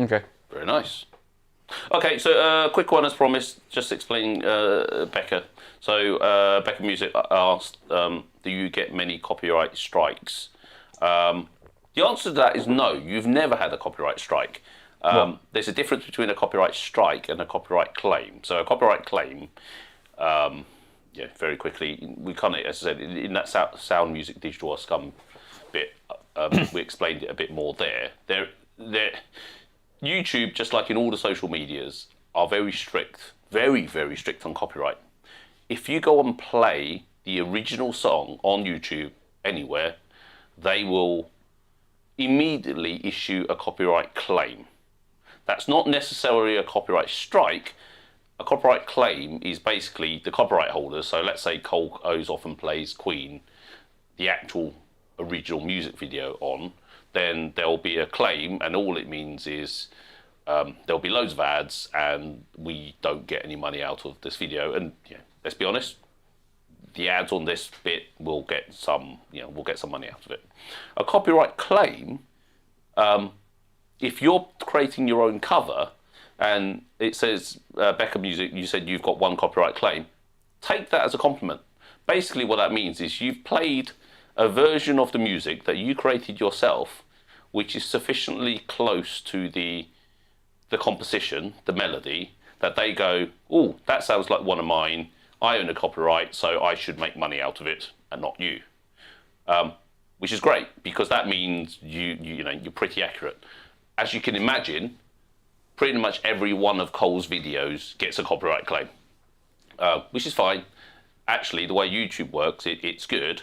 Okay. Very nice. Okay, so quick one as promised, just explaining Becca. So Becca Music asked, do you get many copyright strikes? The answer to that is no, you've never had a copyright strike. There's a difference between a copyright strike and a copyright claim. So a copyright claim, yeah, very quickly, we kind of, as I said, in that Sound Music Digital or Scum bit, we explained it a bit more there. YouTube, just like in all the social medias, are very strict, very, very strict on copyright. If you go and play the original song on YouTube anywhere, they will immediately issue a copyright claim. That's not necessarily a copyright strike. A copyright claim is basically the copyright holder. So let's say Cole goes off and plays Queen, the actual original music video on, then there'll be a claim, and all it means is there'll be loads of ads, and we don't get any money out of this video. And yeah, let's be honest, the ads on this bit will get some, we'll get some money out of it. A copyright claim if you're creating your own cover and it says Becca Music, you said you've got 1 copyright claim, take that as a compliment. Basically what that means is you've played a version of the music that you created yourself, which is sufficiently close to the composition, the melody, that they go, oh, that sounds like one of mine. I own a copyright, so I should make money out of it and not you. Which is great, because that means you know, you're pretty accurate. As you can imagine, pretty much every one of Cole's videos gets a copyright claim, which is fine. Actually, the way YouTube works, it's good.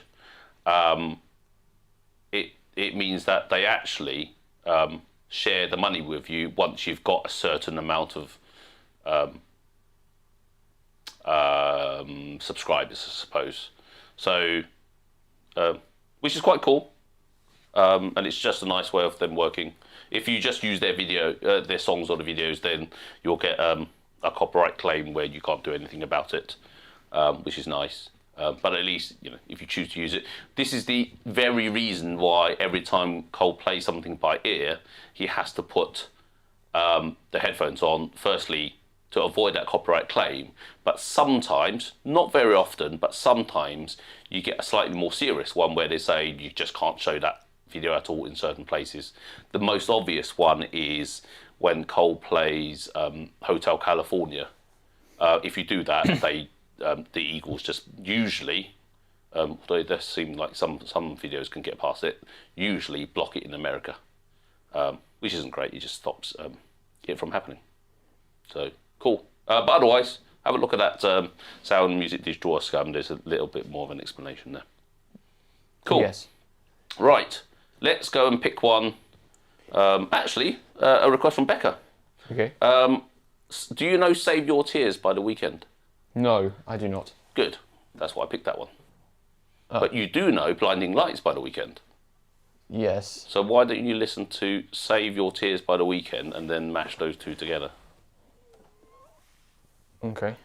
It means that they actually share the money with you once you've got a certain amount of subscribers, I suppose. So, which is quite cool, and it's just a nice way of them working. If you just use their their songs or the videos, then you'll get a copyright claim where you can't do anything about it, which is nice. But at least, you know, if you choose to use it, this is the very reason why every time Cole plays something by ear, he has to put the headphones on, firstly, to avoid that copyright claim. But sometimes, not very often, but sometimes you get a slightly more serious one where they say you just can't show that video at all in certain places. The most obvious one is when Cole plays Hotel California. If you do that, the Eagles just usually, though it does seem like some videos can get past it, usually block it in America, which isn't great. It just stops it from happening. So cool. But otherwise, have a look at that Sound Music Digital Scum. There's a little bit more of an explanation there. Cool. Yes. Right. Let's go and pick one. Actually, a request from Becca. Okay. Do you know Save Your Tears by The Weeknd? No, I do not. Good. That's why I picked that one. Oh. But you do know Blinding Lights by The Weeknd. Yes. So why don't you listen to Save Your Tears by The Weeknd and then mash those two together? Okay.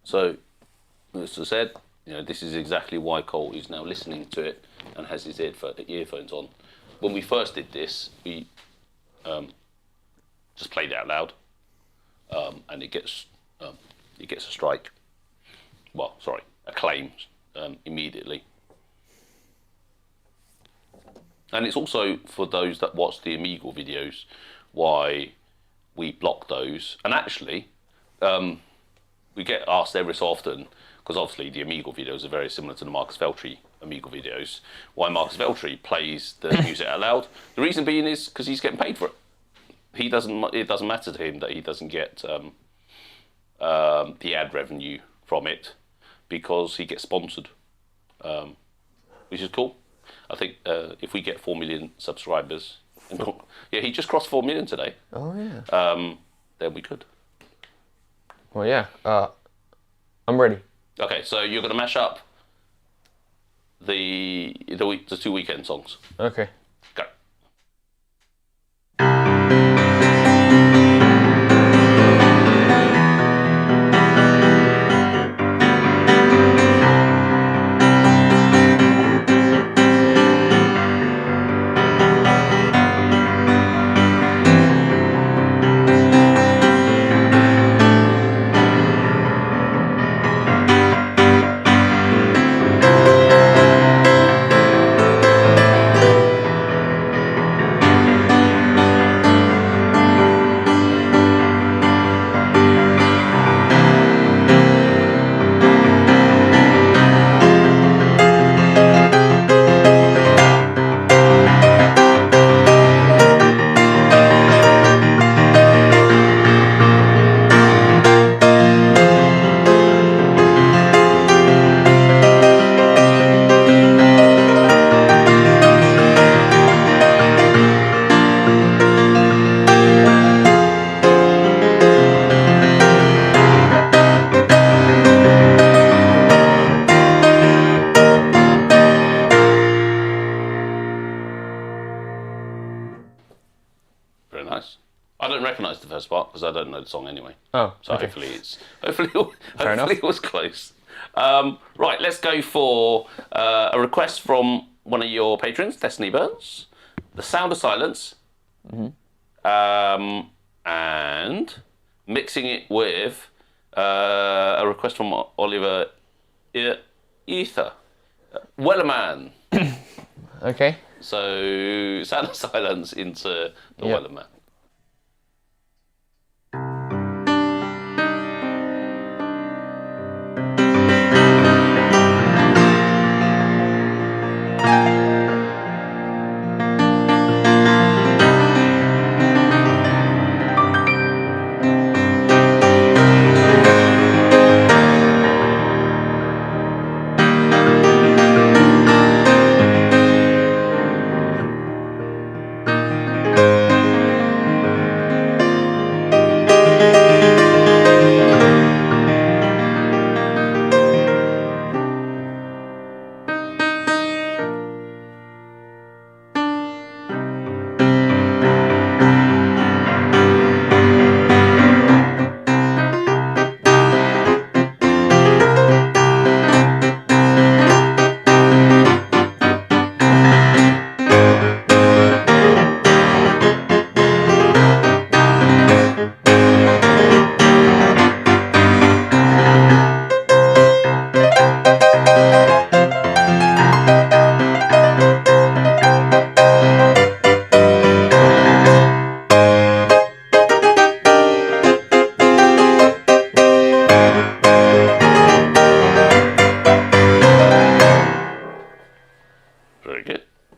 So, as I said, you know, this is exactly why Cole is now listening to it and has his earphones on. When we first did this, we just played it out loud, and it gets a strike. Well, sorry, a claim immediately. And it's also for those that watch the Amiga videos why we block those. And actually, we get asked every so often, because obviously the Amiga videos are very similar to the Marcus Veltri Amiga videos, why Marcus Veltri plays the music out loud. The reason being is because he's getting paid for it. It doesn't matter to him that he doesn't get the ad revenue from it, because he gets sponsored, which is cool. I think if we get 4 million subscribers, yeah, he just crossed 4 million today. Oh yeah. Then we could. Well, yeah. I'm ready. Okay, so you're going to mash up the 2 Weeknd songs. Okay. Go. first part because I don't know the song anyway. Oh, so okay. hopefully it was close. Right, let's go for a request from one of your patrons, Destiny Burns. The Sound of Silence. And mixing it with a request from Oliver Ether. Wellerman. Okay. So, Sound of Silence into the Wellerman.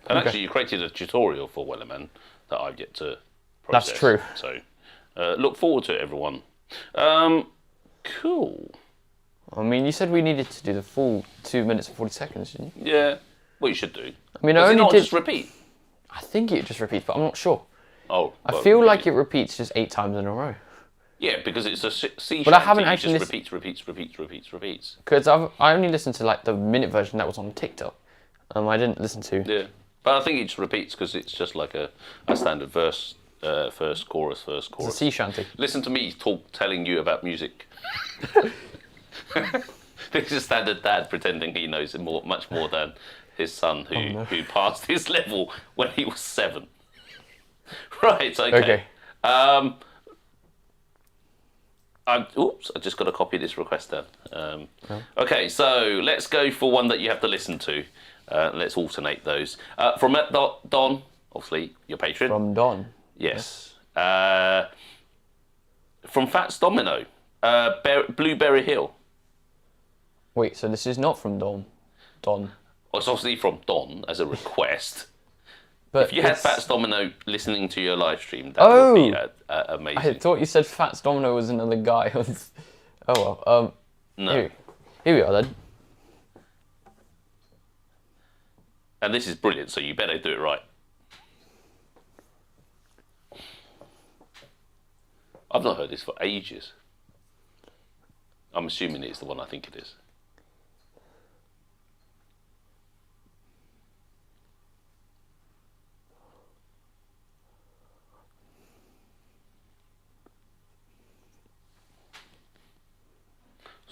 And actually, you created a tutorial for Wellerman that I've yet to process. That's true. So, look forward to it, everyone. Cool. I mean, you said we needed to do the full 2 minutes and 40 seconds, didn't you? Yeah, well, you should do. I mean, Does I it only not did. just repeat? I think it just repeats, but I'm not sure. Oh, I feel like it repeats just 8 times in a row. Yeah, because it's a C shanty. But I haven't it actually just repeats. Because I only listened to like the minute version that was on TikTok. I didn't listen to. Yeah, but I think it just repeats because it's just like a standard verse, first chorus, first chorus. It's a sea shanty. Listen to me telling you about music. This is a standard dad pretending he knows much more than his son who passed his level when he was 7. Right, okay. Oops, I just got to copy this request down. Okay, so let's go for one that you have to listen to. Let's alternate those. From Don, obviously, your patron. From Don? Yes. From Fats Domino, Blueberry Hill. Wait, so this is not from Don? Don. Well, it's obviously from Don as a request. But if you had Fats Domino listening to your live stream, that would be amazing. I thought you said Fats Domino was another guy. Oh well. No. Here we are then. And this is brilliant, so you better do it right. I've not heard this for ages. I'm assuming it's the one I think it is.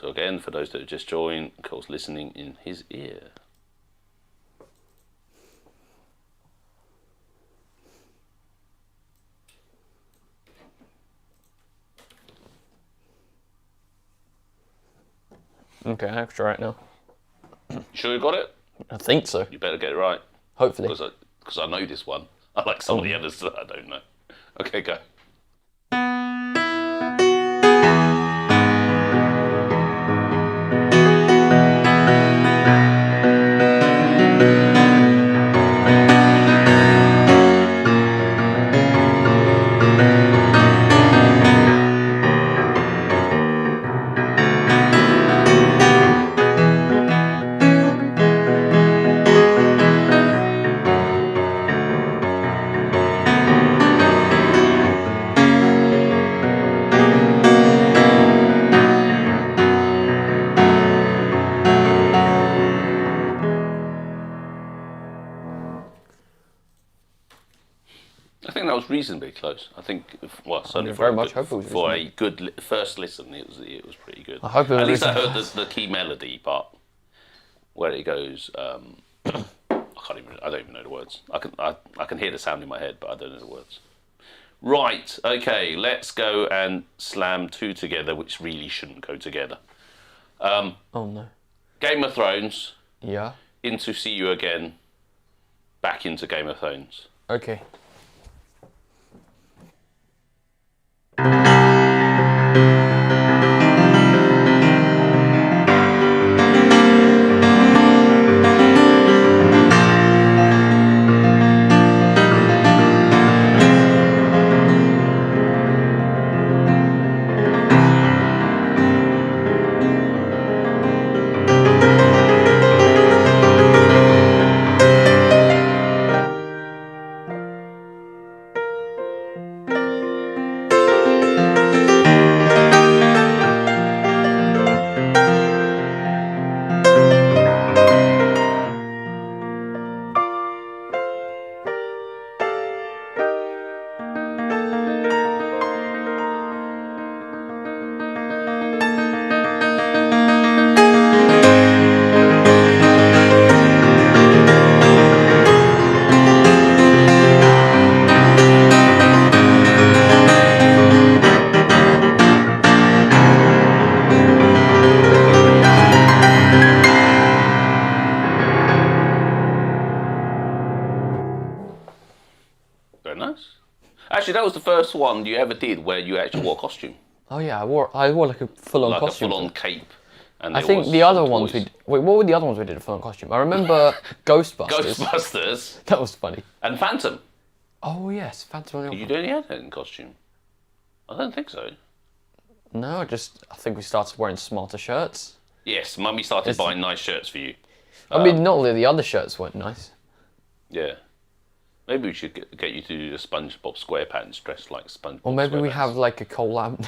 So again, for those that have just joined, Cole's listening in his ear. Okay, I have to try it now. You sure you got it? I think so. You better get it right. Hopefully. Because I know this one. I like some of the others that I don't know. Okay, go. was reasonably close. I think, certainly very much hope it was for a good first listen, it was pretty good. I hope it was At least I reasonable. heard the key melody part where it goes. I don't even know the words. I can hear the sound in my head, but I don't know the words. Right, okay, let's go and slam two together, which really shouldn't go together. Oh no. Game of Thrones Yeah. into See You Again, back into Game of Thrones. Okay. Very nice. Actually, that was the first one you ever did where you actually wore a costume. Oh yeah, I wore like a full-on Like costume. a full-on cape. And I there think was the other some ones toys. wait, what were the other ones we did a full-on costume? I remember Ghostbusters. Ghostbusters That was funny. and Phantom. Oh yes, Phantom of the Did you Opera. do any of that in costume? I don't think so. No, I think we started wearing smarter shirts. Yes, Mummy started buying nice shirts for you. I mean, not all of the other shirts weren't nice. Yeah. Maybe we should get you to do the SpongeBob SquarePants dressed like SpongeBob Or maybe we SquarePants. have like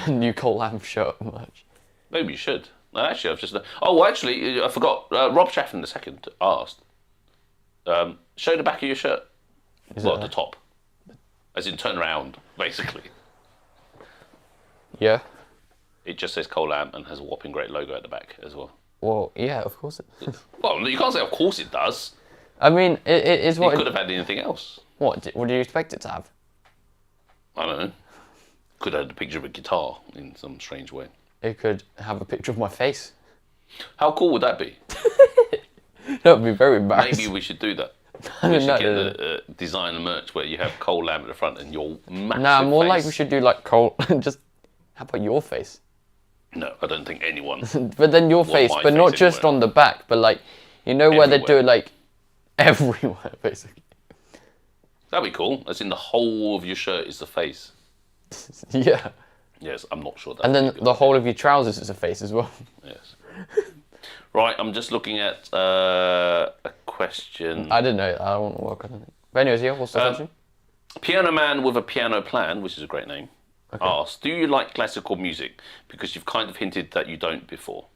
a new Cole Lamb shirt merch. Maybe you should. No, actually, I've just... Oh, well, actually, I forgot. Rob Chaffin II asked. Show the back of your shirt. Is Well, it the top. As in turn around, basically. Yeah. It just says Cole Lamb and has a whopping great logo at the back as well. Well, yeah, of course it does. Well, you can't say of course it does. I mean, it is It what... could have had anything else. What do you expect it to have? I don't know. Could have had a picture of a guitar in some strange way. It could have a picture of my face. How cool would that be? That would be very embarrassing. Maybe we should do that. I We mean, should no, get no, no. the designer merch where you have Cole Lamb at the front and your massive Nah, more face. like we should do like Cole. Just how about your face? No, I don't think anyone. But then your face, my but not face just anywhere. on the back, but like, you know where they do Everywhere. it like everywhere, basically. That'd be cool. As in the whole of your shirt is the face. Yeah. Yes, I'm not sure that. And then the whole of your trousers is a face as well. Yes. Right, I'm just looking at a question. I didn't know. I don't want to work on it. But anyways, yeah, what's the question? Piano Man with a Piano Plan, which is a great name, asks, do you like classical music? Because you've kind of hinted that you don't before.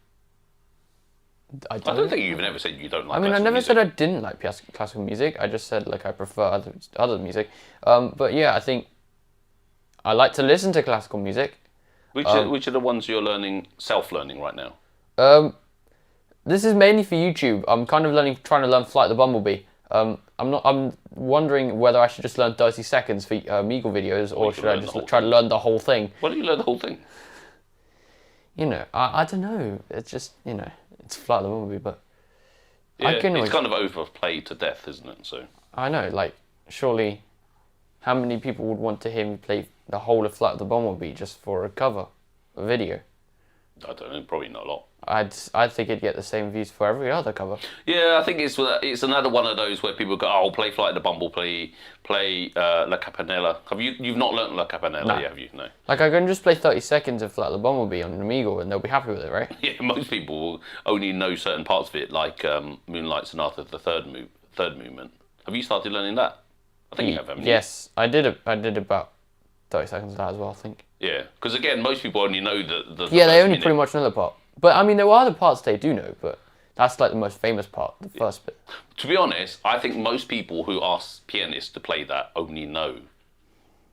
I don't think you even ever said you don't like I mean, I classical never music. said I didn't like classical music. I just said like I prefer other music. But yeah, I think I like to listen to classical music. Which are the ones you're learning, self-learning right now? This is mainly for YouTube. I'm kind of trying to learn Flight the Bumblebee. I'm wondering whether I should just learn 30 seconds for Meagle videos, or should I just try to learn the whole thing? Why don't you learn the whole thing? You know, I don't know. It's just, you know, it's Flight the Bumblebee, but Yeah, I can always, it's kind of overplayed to death, isn't it? So I know, like, surely, how many people would want to hear me play the whole of Flight the Bumblebee just for a cover, a video? I don't know, probably not a lot. I think it'd get the same views for every other cover. Yeah, I think it's another one of those where people go, oh, play Flight the Bumblebee, play La Campanella. You've not learnt La Campanella, No. have you? No. Like, I can just play 30 seconds of Flight the Bumblebee on an Amigo and they'll be happy with it, right? Yeah, most people will only know certain parts of it, like Moonlight Sonata, the third movement. Have you started learning that? I think you have, haven't you? Yes, I did about 30 seconds of that as well, I think. Yeah, because again, most people only know the Yeah, they first only minute. pretty much know the part. But, I mean, there were other parts they do know, but that's, like, the most famous part, the first bit. To be honest, I think most people who ask pianists to play that only know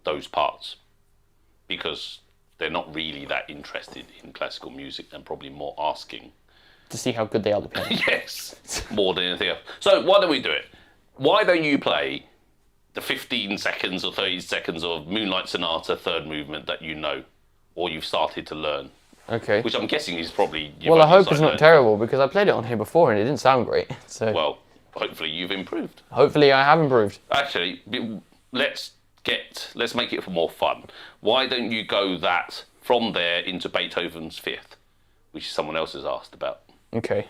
those parts because they're not really that interested in classical music and probably more asking to see how good they are at the piano. yes, more than anything else. So why don't we do it? Why don't you play the 15 seconds or 30 seconds of Moonlight Sonata third movement that you know or you've started to learn? Okay. Which I'm guessing is probably... Well, I hope it's not terrible because I played it on here before and it didn't sound great. So well, hopefully you've improved. Hopefully I have improved. Actually, let's make it for more fun. Why don't you go that from there into Beethoven's Fifth, which someone else has asked about. Okay.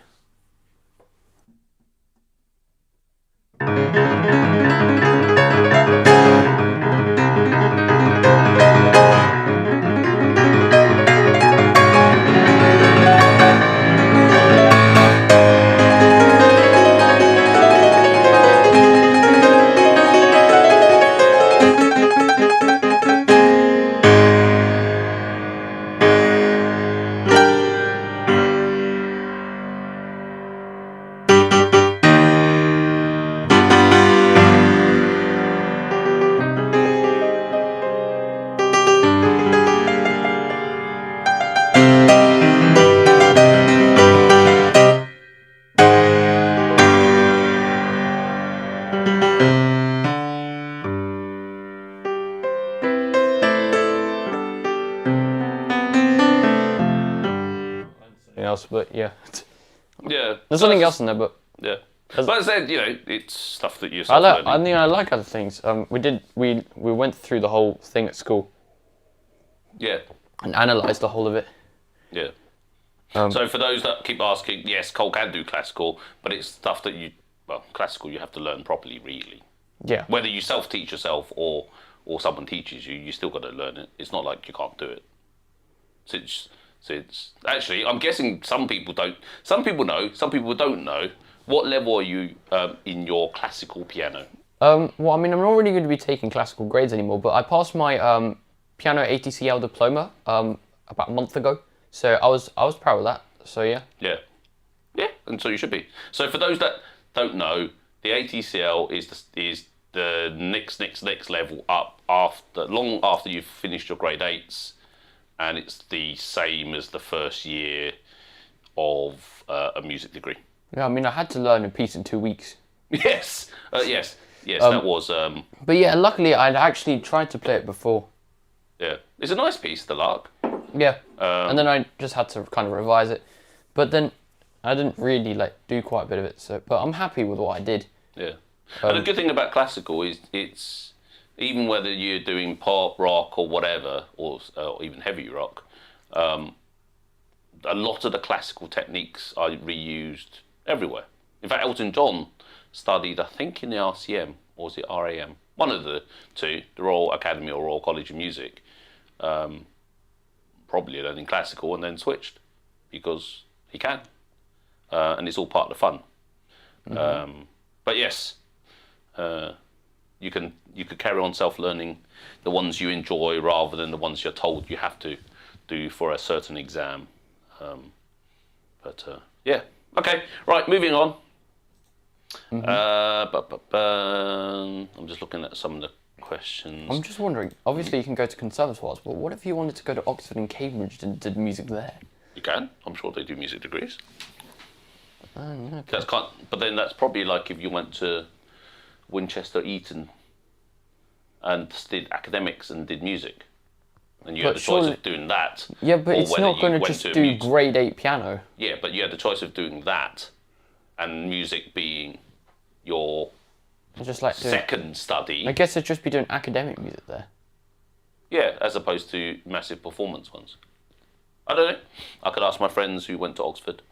Else, but yeah. Yeah. There's something else in there, but yeah. But I said, it's stuff that you're learning. I like other things. We went through the whole thing at school. Yeah. And analysed the whole of it. Yeah. So for those that keep asking, yes, Cole can do classical, but it's stuff that classical you have to learn properly, really. Yeah. Whether you self-teach yourself or someone teaches you, you still got to learn it. It's not like you can't do it. So it's actually, I'm guessing some people don't. Some people know. Some people don't know. What level are you in your classical piano? Well, I mean, I'm not really going to be taking classical grades anymore, but I passed my piano ATCL diploma about a month ago, so I was proud of that. So yeah. Yeah, yeah, and so you should be. So for those that don't know, the ATCL is the next level up long after you've finished your grade 8s. And it's the same as the first year of a music degree. Yeah, I mean, I had to learn a piece in 2 weeks. Yes, yes, that was... But yeah, luckily I'd actually tried to play it before. Yeah, it's a nice piece, the Lark. Yeah, and then I just had to kind of revise it. But then I didn't really do quite a bit of it, but I'm happy with what I did. Yeah, and the good thing about classical is it's... Even whether you're doing pop, rock, or whatever, or even heavy rock, a lot of the classical techniques are reused everywhere. In fact, Elton John studied, I think, in the RCM, or was it RAM? One of the two, the Royal Academy or Royal College of Music, probably learning classical and then switched because he can. And it's all part of the fun. Mm-hmm. But yes, you could carry on self-learning the ones you enjoy rather than the ones you're told you have to do for a certain exam. Yeah. Okay, right, moving on. Mm-hmm. I'm just looking at some of the questions. I'm just wondering, obviously you can go to conservatoires, but what if you wanted to go to Oxford and Cambridge and did music there? You can. I'm sure they do music degrees. Okay. But then that's probably like if you went to Winchester, Eton, and did academics and did music, and you had the choice of doing that. Yeah, but it's not going to just do grade 8 piano. Yeah, but you had the choice of doing that, and music being your second study. I guess I'd just be doing academic music there. Yeah, as opposed to massive performance ones. I don't know. I could ask my friends who went to Oxford.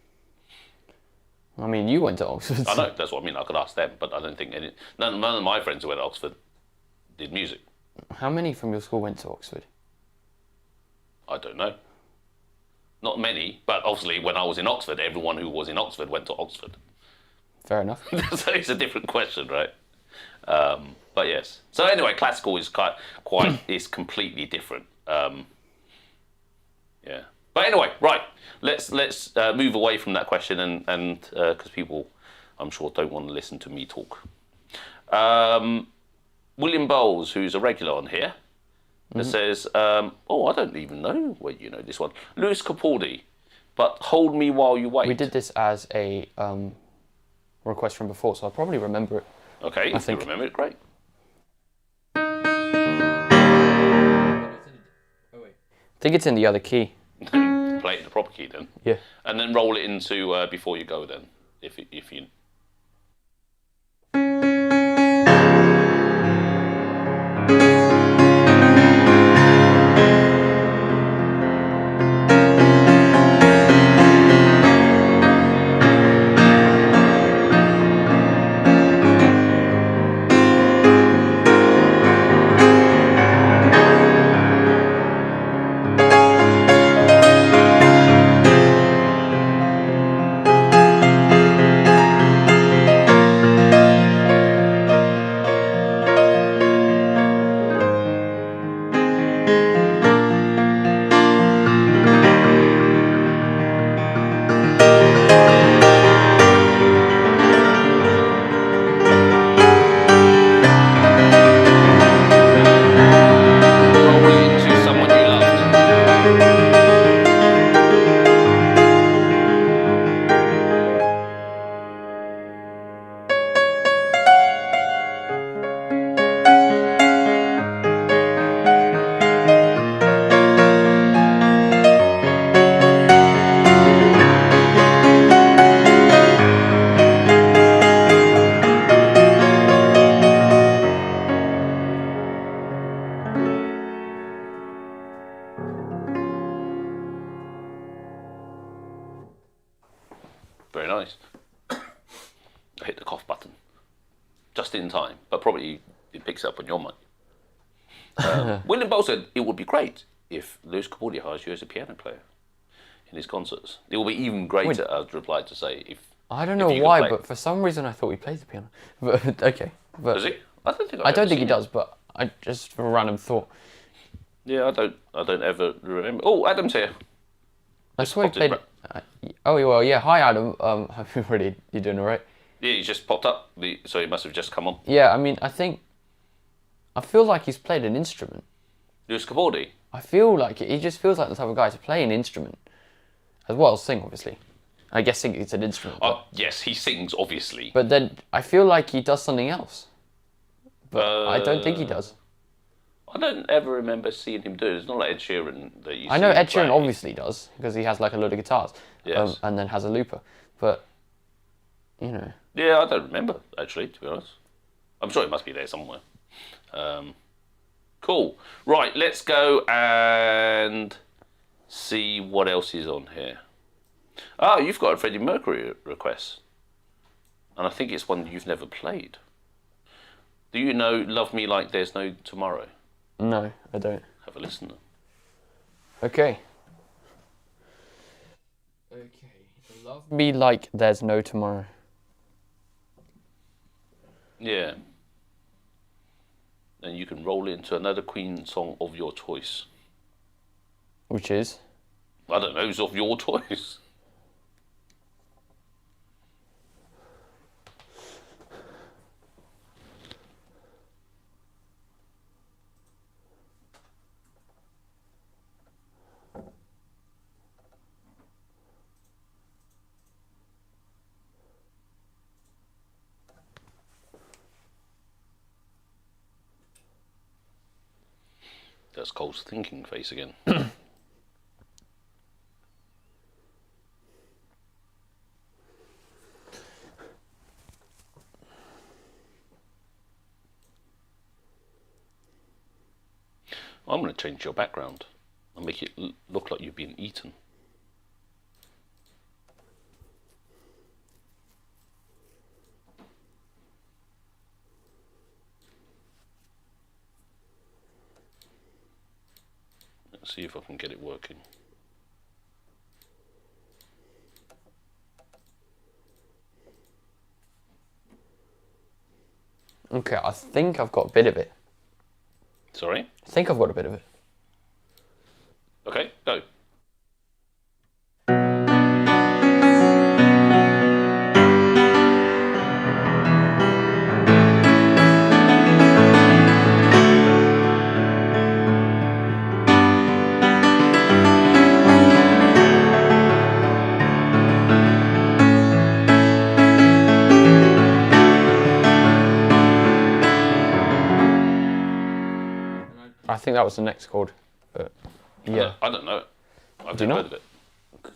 I mean, you went to Oxford. I know, that's what I mean. I could ask them, but I don't think none of my friends who went to Oxford did music. How many from your school went to Oxford? I don't know. Not many, but obviously when I was in Oxford, everyone who was in Oxford went to Oxford. Fair enough. So it's a different question, right? But yes. So anyway, classical is quite is completely different. Yeah. But anyway, right. Let's move away from that question and because people, I'm sure, don't want to listen to me talk. William Bowles, who's a regular on here, that says, oh, I don't even know where you know this one. Lewis Capaldi, but Hold Me While You Wait. We did this as a request from before, so I'll probably remember it. Okay, if you remember it, great. I think it's in the other key. Play it in the proper key then. Yeah. And then roll it into Before You Go then, if you... Very nice. I hit the cough button. Just in time, but probably it picks up on your mic. William Bowl said, it would be great if Lewis Capaldi hires you as a piano player in his concerts. It will be even greater, I'd replied to say, if I don't know why, but for some reason I thought he plays the piano. But okay. But does he? I don't think he does, but I just for a random thought. Yeah, I don't ever remember. Oh, Adam's here. I swear he played. Oh well, yeah. Hi Adam. Hope you're doing all right. Yeah, he just popped up. So he must have just come on. Yeah, I mean, I feel like he's played an instrument. Lewis Capaldi. I feel like he just feels like the type of guy to play an instrument, as well as sing, obviously. I guess singing is an instrument. Yes, he sings, obviously. But then I feel like he does something else. But I don't think he does. I don't ever remember seeing him do it. It's not like Ed Sheeran that you see. I know Ed Sheeran obviously does, because he has like a load of guitars. Yes. And then has a looper. But, you know. Yeah, I don't remember, actually, to be honest. I'm sure it must be there somewhere. Cool. Right, let's go and see what else is on here. Oh, you've got a Freddie Mercury request. And I think it's one you've never played. Do you know Love Me Like There's No Tomorrow? No, I don't. Have a listen. Okay. Love Me Like There's No Tomorrow. Yeah. Then you can roll into another Queen song of your choice. Which is? I don't know, it's of your choice. That's Cole's thinking face again. I'm going to change your background and make it look like you've been eaten. Let's see if I can get it working. Okay, I think I've got a bit of it. Sorry? I think I've got a bit of it. Okay, go. I think that was the next chord. But yeah. I don't know it. I've Do you never not? heard of it.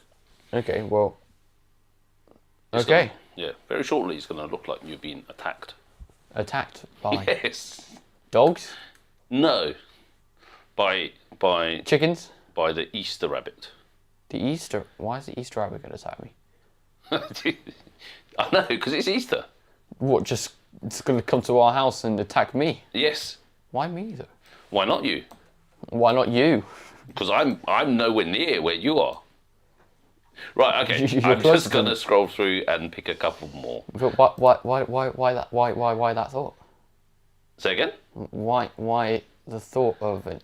Okay, well. It's Okay. Gonna, very shortly it's going to look like you've been attacked. Attacked by Yes. dogs? No. By Chickens? by the Easter rabbit. The Easter. Why is the Easter rabbit going to attack me? I know, because it's Easter. What? Just it's going to come to our house and attack me? Yes. Why me though? Why not you? Why not you? Because I'm nowhere near where you are. Right. Okay. You're I'm closer just to me. gonna scroll through and pick a couple more. But why that thought? Say again. Why the thought of it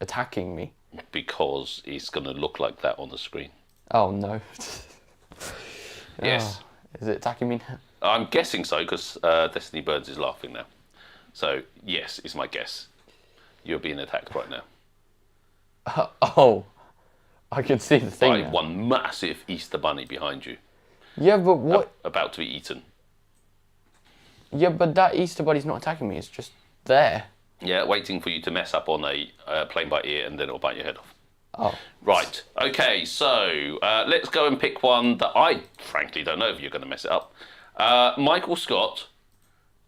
attacking me? Because it's gonna look like that on the screen. Oh no. Yes. Oh, is it attacking me now? I'm guessing so because Destiny Burns is laughing now. So yes, is my guess. You're being attacked right now Oh, I can see the thing by now. one massive Easter bunny behind you, Yeah, but what? about to be eaten. Yeah, but that Easter bunny's not attacking me. It's just there. Yeah, waiting for you to mess up on a playing by ear, and then it'll bite your head off. Oh. Right. Okay. So let's go and pick one that I frankly don't know if you're going to mess it up. Michael Scott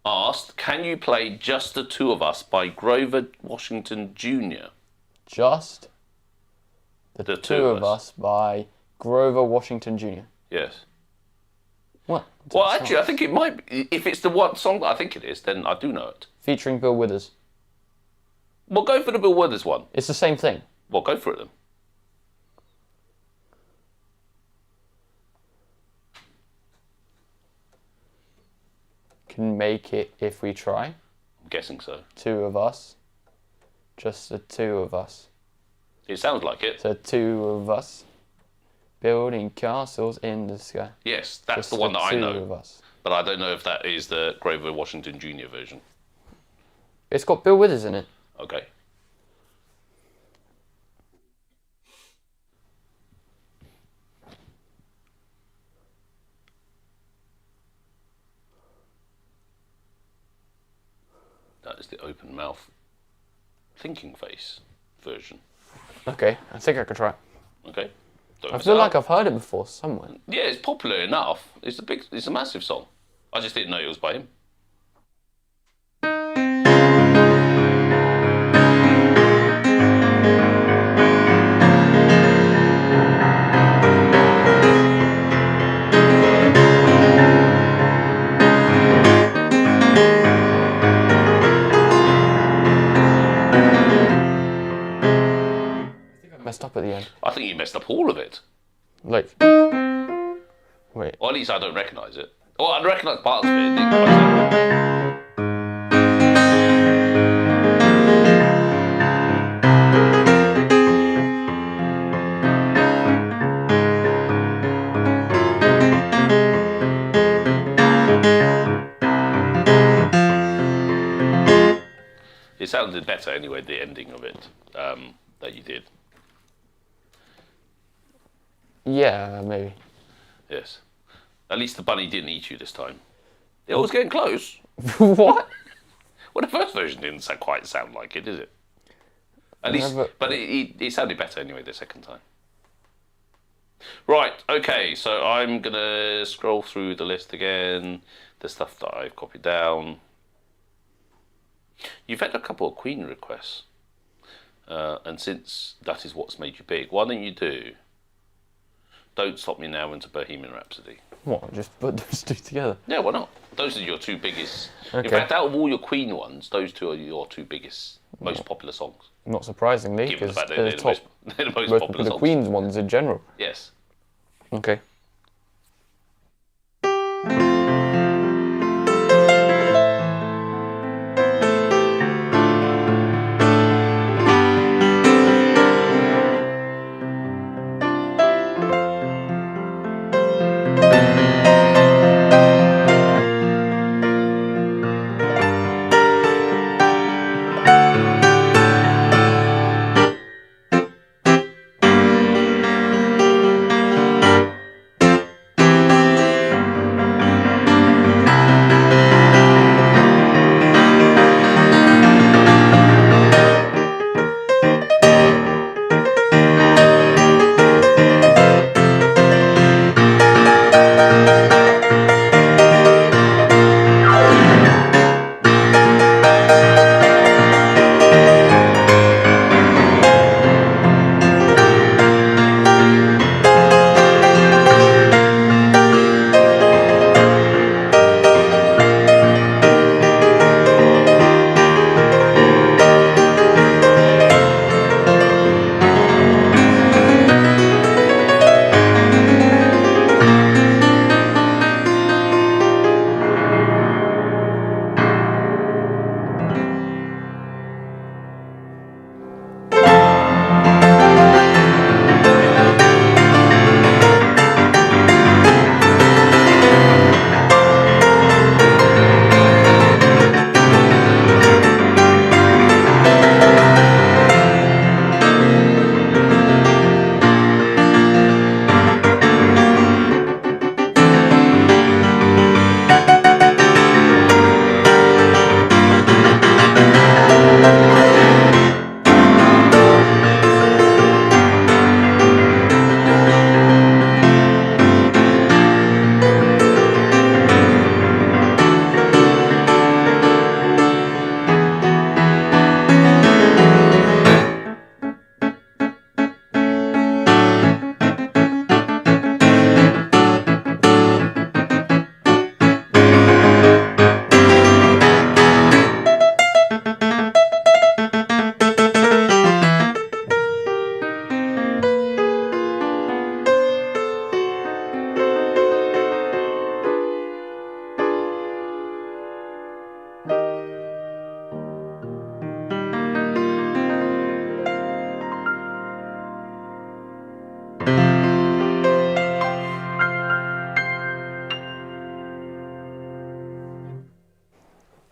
asked, "Can you play Just the Two of Us by Grover Washington Jr.?" Just The Two of Us by Grover Washington Jr. Yes. What? Well, actually, I think it might be. If it's the one song that I think it is, then I do know it. Featuring Bill Withers. Well, go for the Bill Withers one. It's the same thing. Well, go for it then. Can make it if we try. I'm guessing so. Two of us. Just the two of us. It sounds like it. The two of us. Building castles in the sky. Yes, that's Just the one that I two know. of us. But I don't know if that is the Grover Washington Jr. version. It's got Bill Withers in it. Okay. That is the open mouth thinking face version. Okay, I think I could try it. Okay. Don't I mess feel it like up. I've heard it before somewhere. Yeah, it's popular enough. It's a massive song. I just didn't know it was by him. Messed up at the end. I think you messed up all of it. Like, wait. Or at least I don't recognise it. Oh, I recognise parts of it. It didn't quite sound. It sounded better anyway, the ending of it, that you did. Yeah, maybe. Yes. At least the bunny didn't eat you this time. It was getting close. What? Well, the first version didn't quite sound like it, did it? At least, Never- but it sounded better anyway the second time. Right, okay, so I'm going to scroll through the list again, the stuff that I've copied down. You've had a couple of Queen requests, and since that is what's made you big, why don't you do Don't Stop Me Now into Bohemian Rhapsody? What? Just put those two together? Yeah, why not? Those are your two biggest. Okay. In fact, out of all your Queen ones, those two are your two biggest, most popular songs. Not surprisingly, Given the because fact that they're they're the the top, they're the most most popular popular songs. Queen's ones in general. Yes. Okay.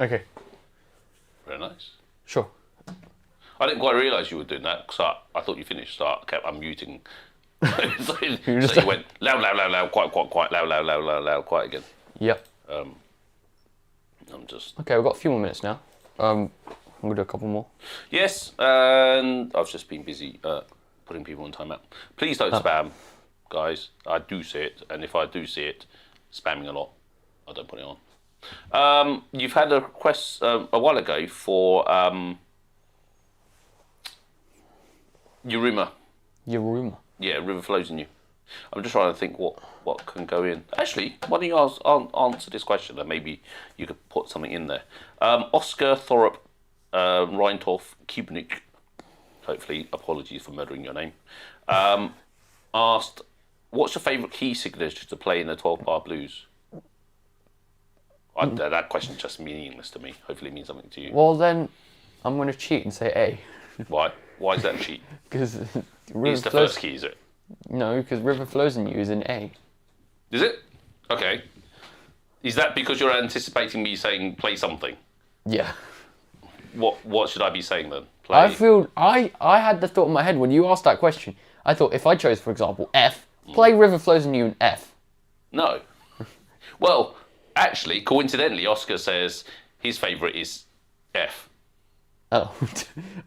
Okay. Very nice. Sure. I didn't quite realise you were doing that because I thought you finished, so I kept unmuting. so you went loud, loud, loud, loud, quiet, quiet, quiet, loud, loud, loud, loud, loud, quiet again. Yep. I'm just... Okay, we've got a few more minutes now. I'm going to do a couple more. Yes, and I've just been busy putting people on timeout. Please don't spam, guys. I do see it, and if I do see it, spamming a lot, I don't put it on. You've had a request a while ago for Yurima. Yurima. Yeah, River Flows in You. I'm just trying to think what can go in. Actually, why don't you answer this question and maybe you could put something in there. Oscar Thorup Reintorf Kubnik, hopefully, apologies for murdering your name, asked, what's your favourite key signature to play in the 12-bar blues? That question's just meaningless to me. Hopefully it means something to you. Well, then I'm going to cheat and say A. Why? Why is that a cheat? Because It's the first key, is it? No, because River Flows in You is in A. Is it? Okay. Is that because you're anticipating me saying play something? Yeah. What should I be saying then? Play... I had the thought in my head when you asked that question. I thought if I chose, for example, F, play River Flows in You in F. No. Well, actually, coincidentally, Oscar says his favourite is F. Oh,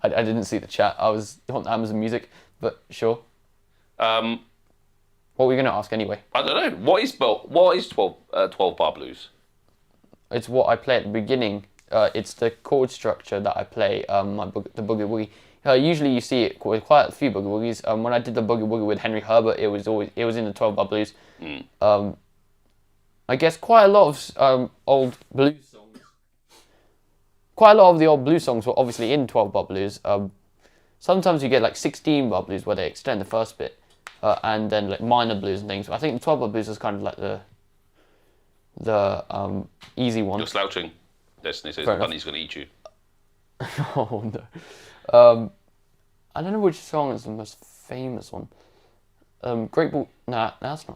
I didn't see the chat. I was on Amazon Music, but sure. What were we going to ask anyway? I don't know. What is 12-bar blues? It's what I play at the beginning. It's the chord structure that I play. The boogie woogie. Usually you see it with quite a few boogie woogies. When I did the boogie woogie with Henry Herbert, it was in the 12-bar blues. I guess quite a lot of old blues songs. Quite a lot of the old blues songs were obviously in 12-bar blues. Sometimes you get like 16-bar blues where they extend the first bit, and then like minor blues and things. I think the 12-bar blues is kind of like the easy one. You're slouching. Destiny says the bunny's going to eat you. Oh no. I don't know which song is the most famous one. Great Ball. Nah, that's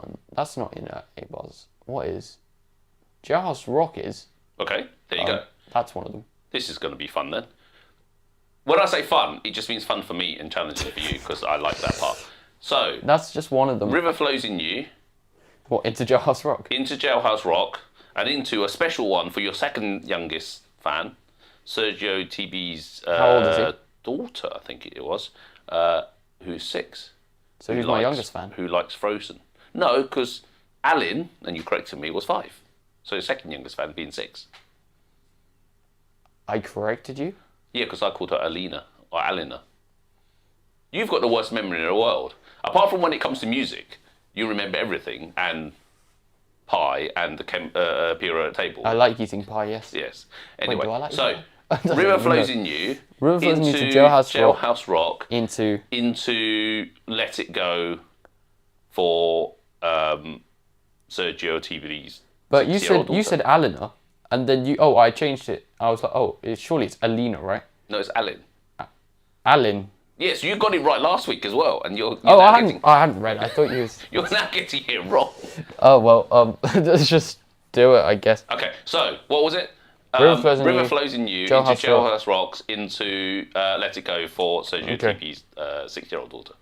not in 8 bars. What is? Jailhouse Rock is. Okay, there you go. That's one of them. This is going to be fun then. When I say fun, it just means fun for me and challenging for you because I like that part. So that's just one of them. River Flows in You. What, into Jailhouse Rock? Into Jailhouse Rock, and into a special one for your second youngest fan, Sergio TB's How old is he? daughter, I think it was, who's 6. So who's my youngest fan? Who likes Frozen. No, because Alan, and you corrected me, was 5. So your second youngest fan being 6. I corrected you? Yeah, because I called her Alina, or Alina. You've got the worst memory in the world. Apart from when it comes to music, you remember everything, and pie, and the Piro at table. I like eating pie, yes. Yes. Anyway, do I like so, River Flows in You, River Flows into into Jailhouse Rock, into Let It Go for Sergio TV's. But you said Alina, and then I changed it. I was like, surely it's Alina, right? No, it's Alan. Alan. Yes, you got it right last week as well, and you're I hadn't read. I thought you was. You're now getting it wrong. Oh well, let's just do it, I guess. Okay, so what was it? River Flows in You, into Jailhouse Rocks, into Let It Go for Sergio TP's 6-year-old daughter.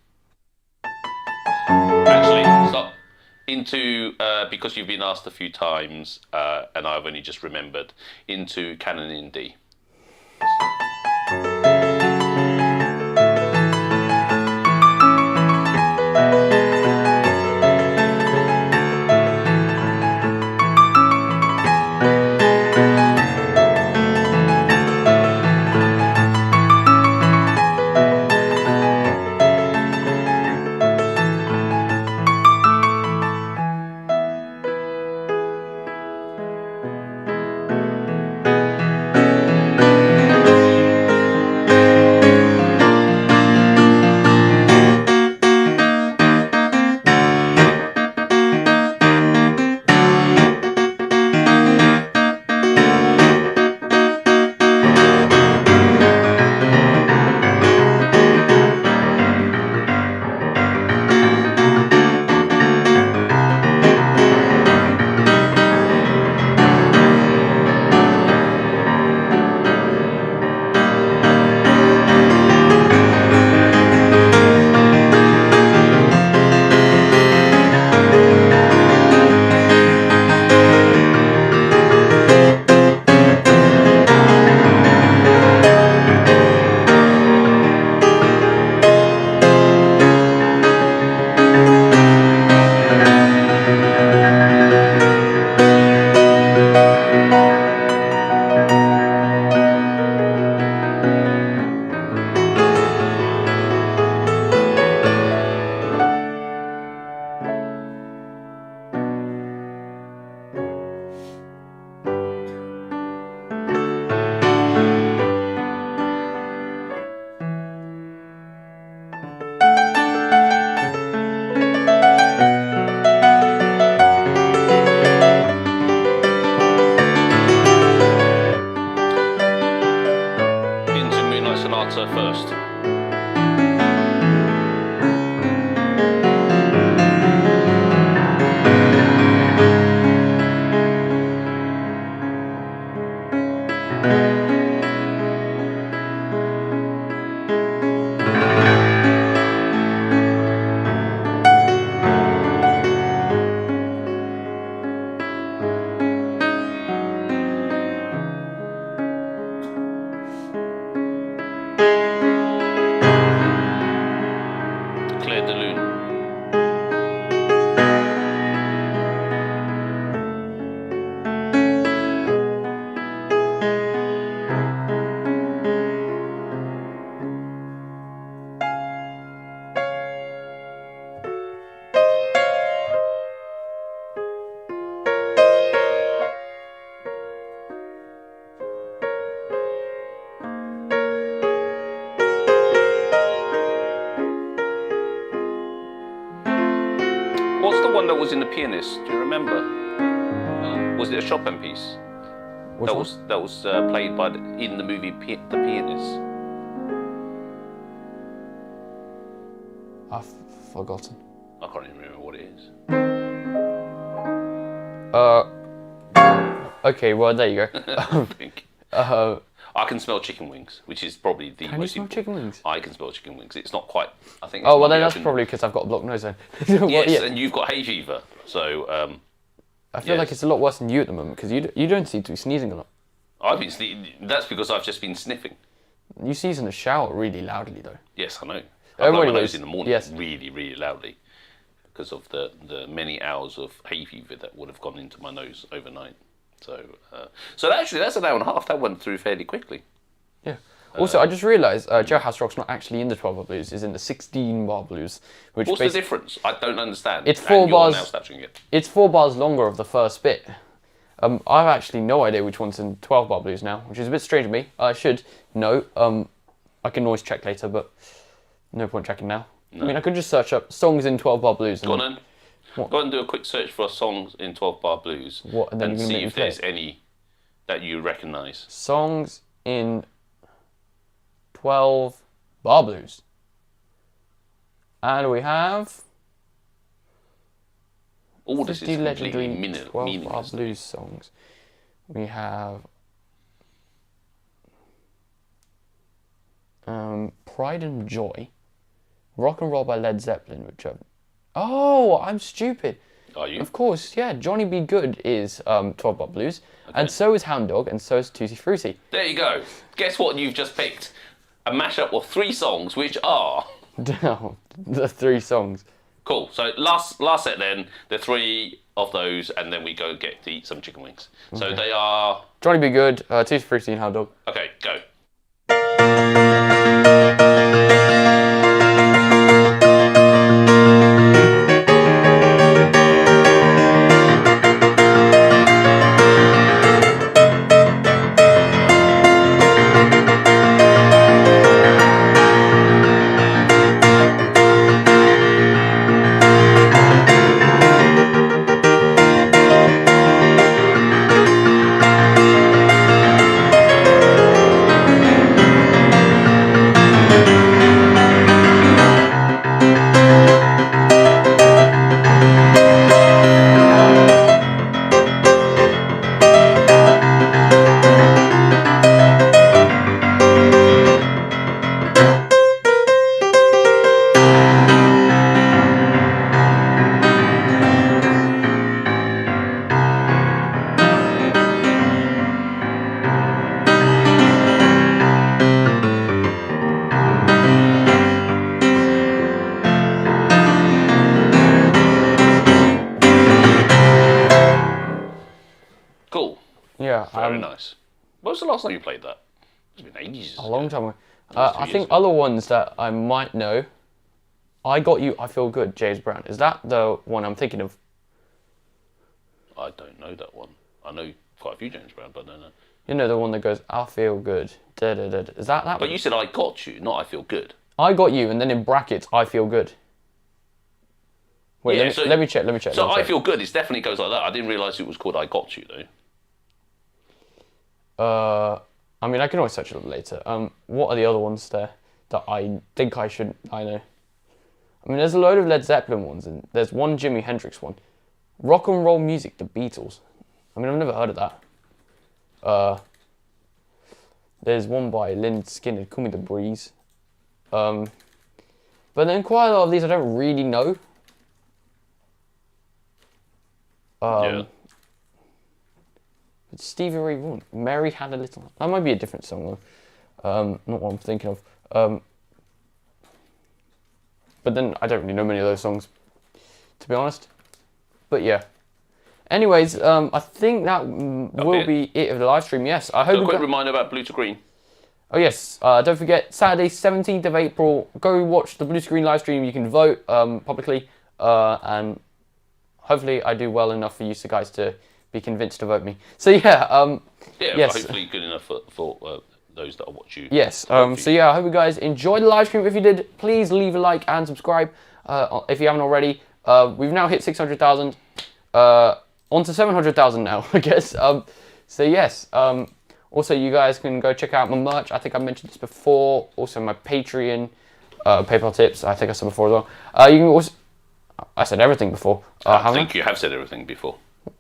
Actually, stop. Into, because you've been asked a few times, and I've only just remembered, into Canon in D. first. Claire de Lune. What's the one that was in The Pianist? Do you remember? Was it a Chopin piece? Which one? That was played by in the movie The Pianist. I've forgotten. I can't even remember what it is. Okay, well, there you go. I think. Uh, I can smell chicken wings, which is probably the Can you most smell important. chicken wings? I can smell chicken wings. It's not quite. I think. Oh, well, then that's probably because I've got a blocked nose then. Well, Yes, yeah. and you've got hay fever, so I feel like it's a lot worse than you at the moment because you don't seem to be sneezing a lot. I've been sneezing. That's because I've just been sniffing. You sneeze in the shower really loudly though. Yes, I know. Oh, I blow my anyways, nose in the morning yes. really, really loudly because of the many hours of hay fever that would have gone into my nose overnight. So actually, that's an hour and a half. That went through fairly quickly. Yeah. Also, I just realised Jailhouse Rock's not actually in the 12 bar blues; it's in the 16 bar blues. Which What's the difference? I don't understand. It's 4 and you're bars. now touching it. It's 4 bars longer of the first bit. I've actually no idea which one's in 12 bar blues now, which is a bit strange to me. I should know. I can always check later, but no point checking now. No. I mean, I could just search up songs in 12 bar blues. Go on then. Go and do a quick search for songs in 12 bar blues. What? And then you're gonna see make me if play there's it? any that you recognise. Songs in 12 bar blues. And we have All this is 50 completely legendary 12 bar meaningless. blues songs. We have Pride and Joy, Rock and Roll by Led Zeppelin, which are... Oh, I'm stupid. Are you? Of course, yeah. Johnny Be Good is 12 bar blues, and so is Hound Dog, and so is Tutti Frutti. There you go. Guess what you've just picked? A mashup of 3 songs, which are... Now, the 3 songs. Cool. So last set then, the 3 of those, and then we go get to eat some chicken wings. So they are... Johnny Be Good, Tutti Frutti, and Hound Dog. Okay, go. Cool. Yeah. Very nice. When was the last time you played that? It's been ages. A long time ago. Almost 2 I years think ago. other ones that I might know. I Got You, I Feel Good, James Brown. Is that the one I'm thinking of? I don't know that one. I know quite a few James Brown, but I don't know. You know, the one that goes, I feel good. Da, da, da, da. Is that But one? you said I got you, not I feel good. I Got You, and then in brackets, I feel good. Wait, Yeah, let me check. So I feel good. It definitely goes like that. I didn't realise it was called I got you though. I mean, I can always search it up later. What are the other ones there that I think I should... I know. I mean, there's a load of Led Zeppelin ones, and there's one Jimi Hendrix one. Rock and Roll Music, The Beatles. I mean, I've never heard of that. There's one by Lynyrd Skynyrd, Call Me The Breeze. But then quite a lot of these I don't really know. Yeah. Stevie Ray Vaughan, Mary Had a Little... That might be a different song, though. Not what I'm thinking of. But then I don't really know many of those songs, to be honest. But yeah. Anyways, I think that will be it of the live stream. Yes, I hope. So a quick reminder about Blue to Green. Oh yes, don't forget Saturday 17th of April. Go watch the Blue Screen live stream. You can vote publicly, and hopefully I do well enough for you guys to be convinced to vote me. So yeah, yes. Hopefully good enough for those that watch you. Yes. So yeah, I hope you guys enjoyed the live stream. If you did, please leave a like and subscribe if you haven't already. We've now hit 600,000. On to 700,000 now, I guess. So yes. Also, you guys can go check out my merch. I think I mentioned this before. Also, my Patreon, PayPal tips. I think I said before as well. You can also. I said everything before. I think you have said everything before.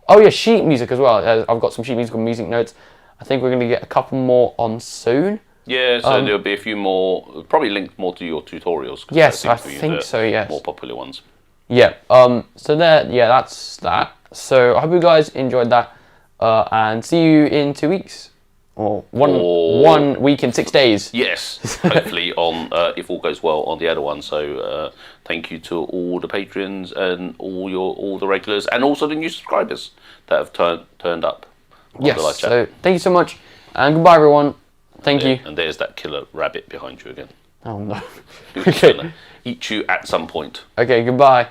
Oh yeah, sheet music as well. I've got some sheet music notes. I think we're going to get a couple more on soon. Yeah, so there'll be a few more, probably linked more to your tutorials. Yes, I think so, yes. More popular ones. Yeah, so there, yeah, that's that. So I hope you guys enjoyed that, and see you in 2 weeks. Or 1 week and 6 days. Yes, hopefully on, if all goes well, on the other one. So thank you to all the patrons and all the regulars, and also the new subscribers that have turned up. Yes, so thank you so much, and goodbye everyone. Thank you. And there's that killer rabbit behind you again. Oh no. Who's gonna eat you at some point. Okay, goodbye.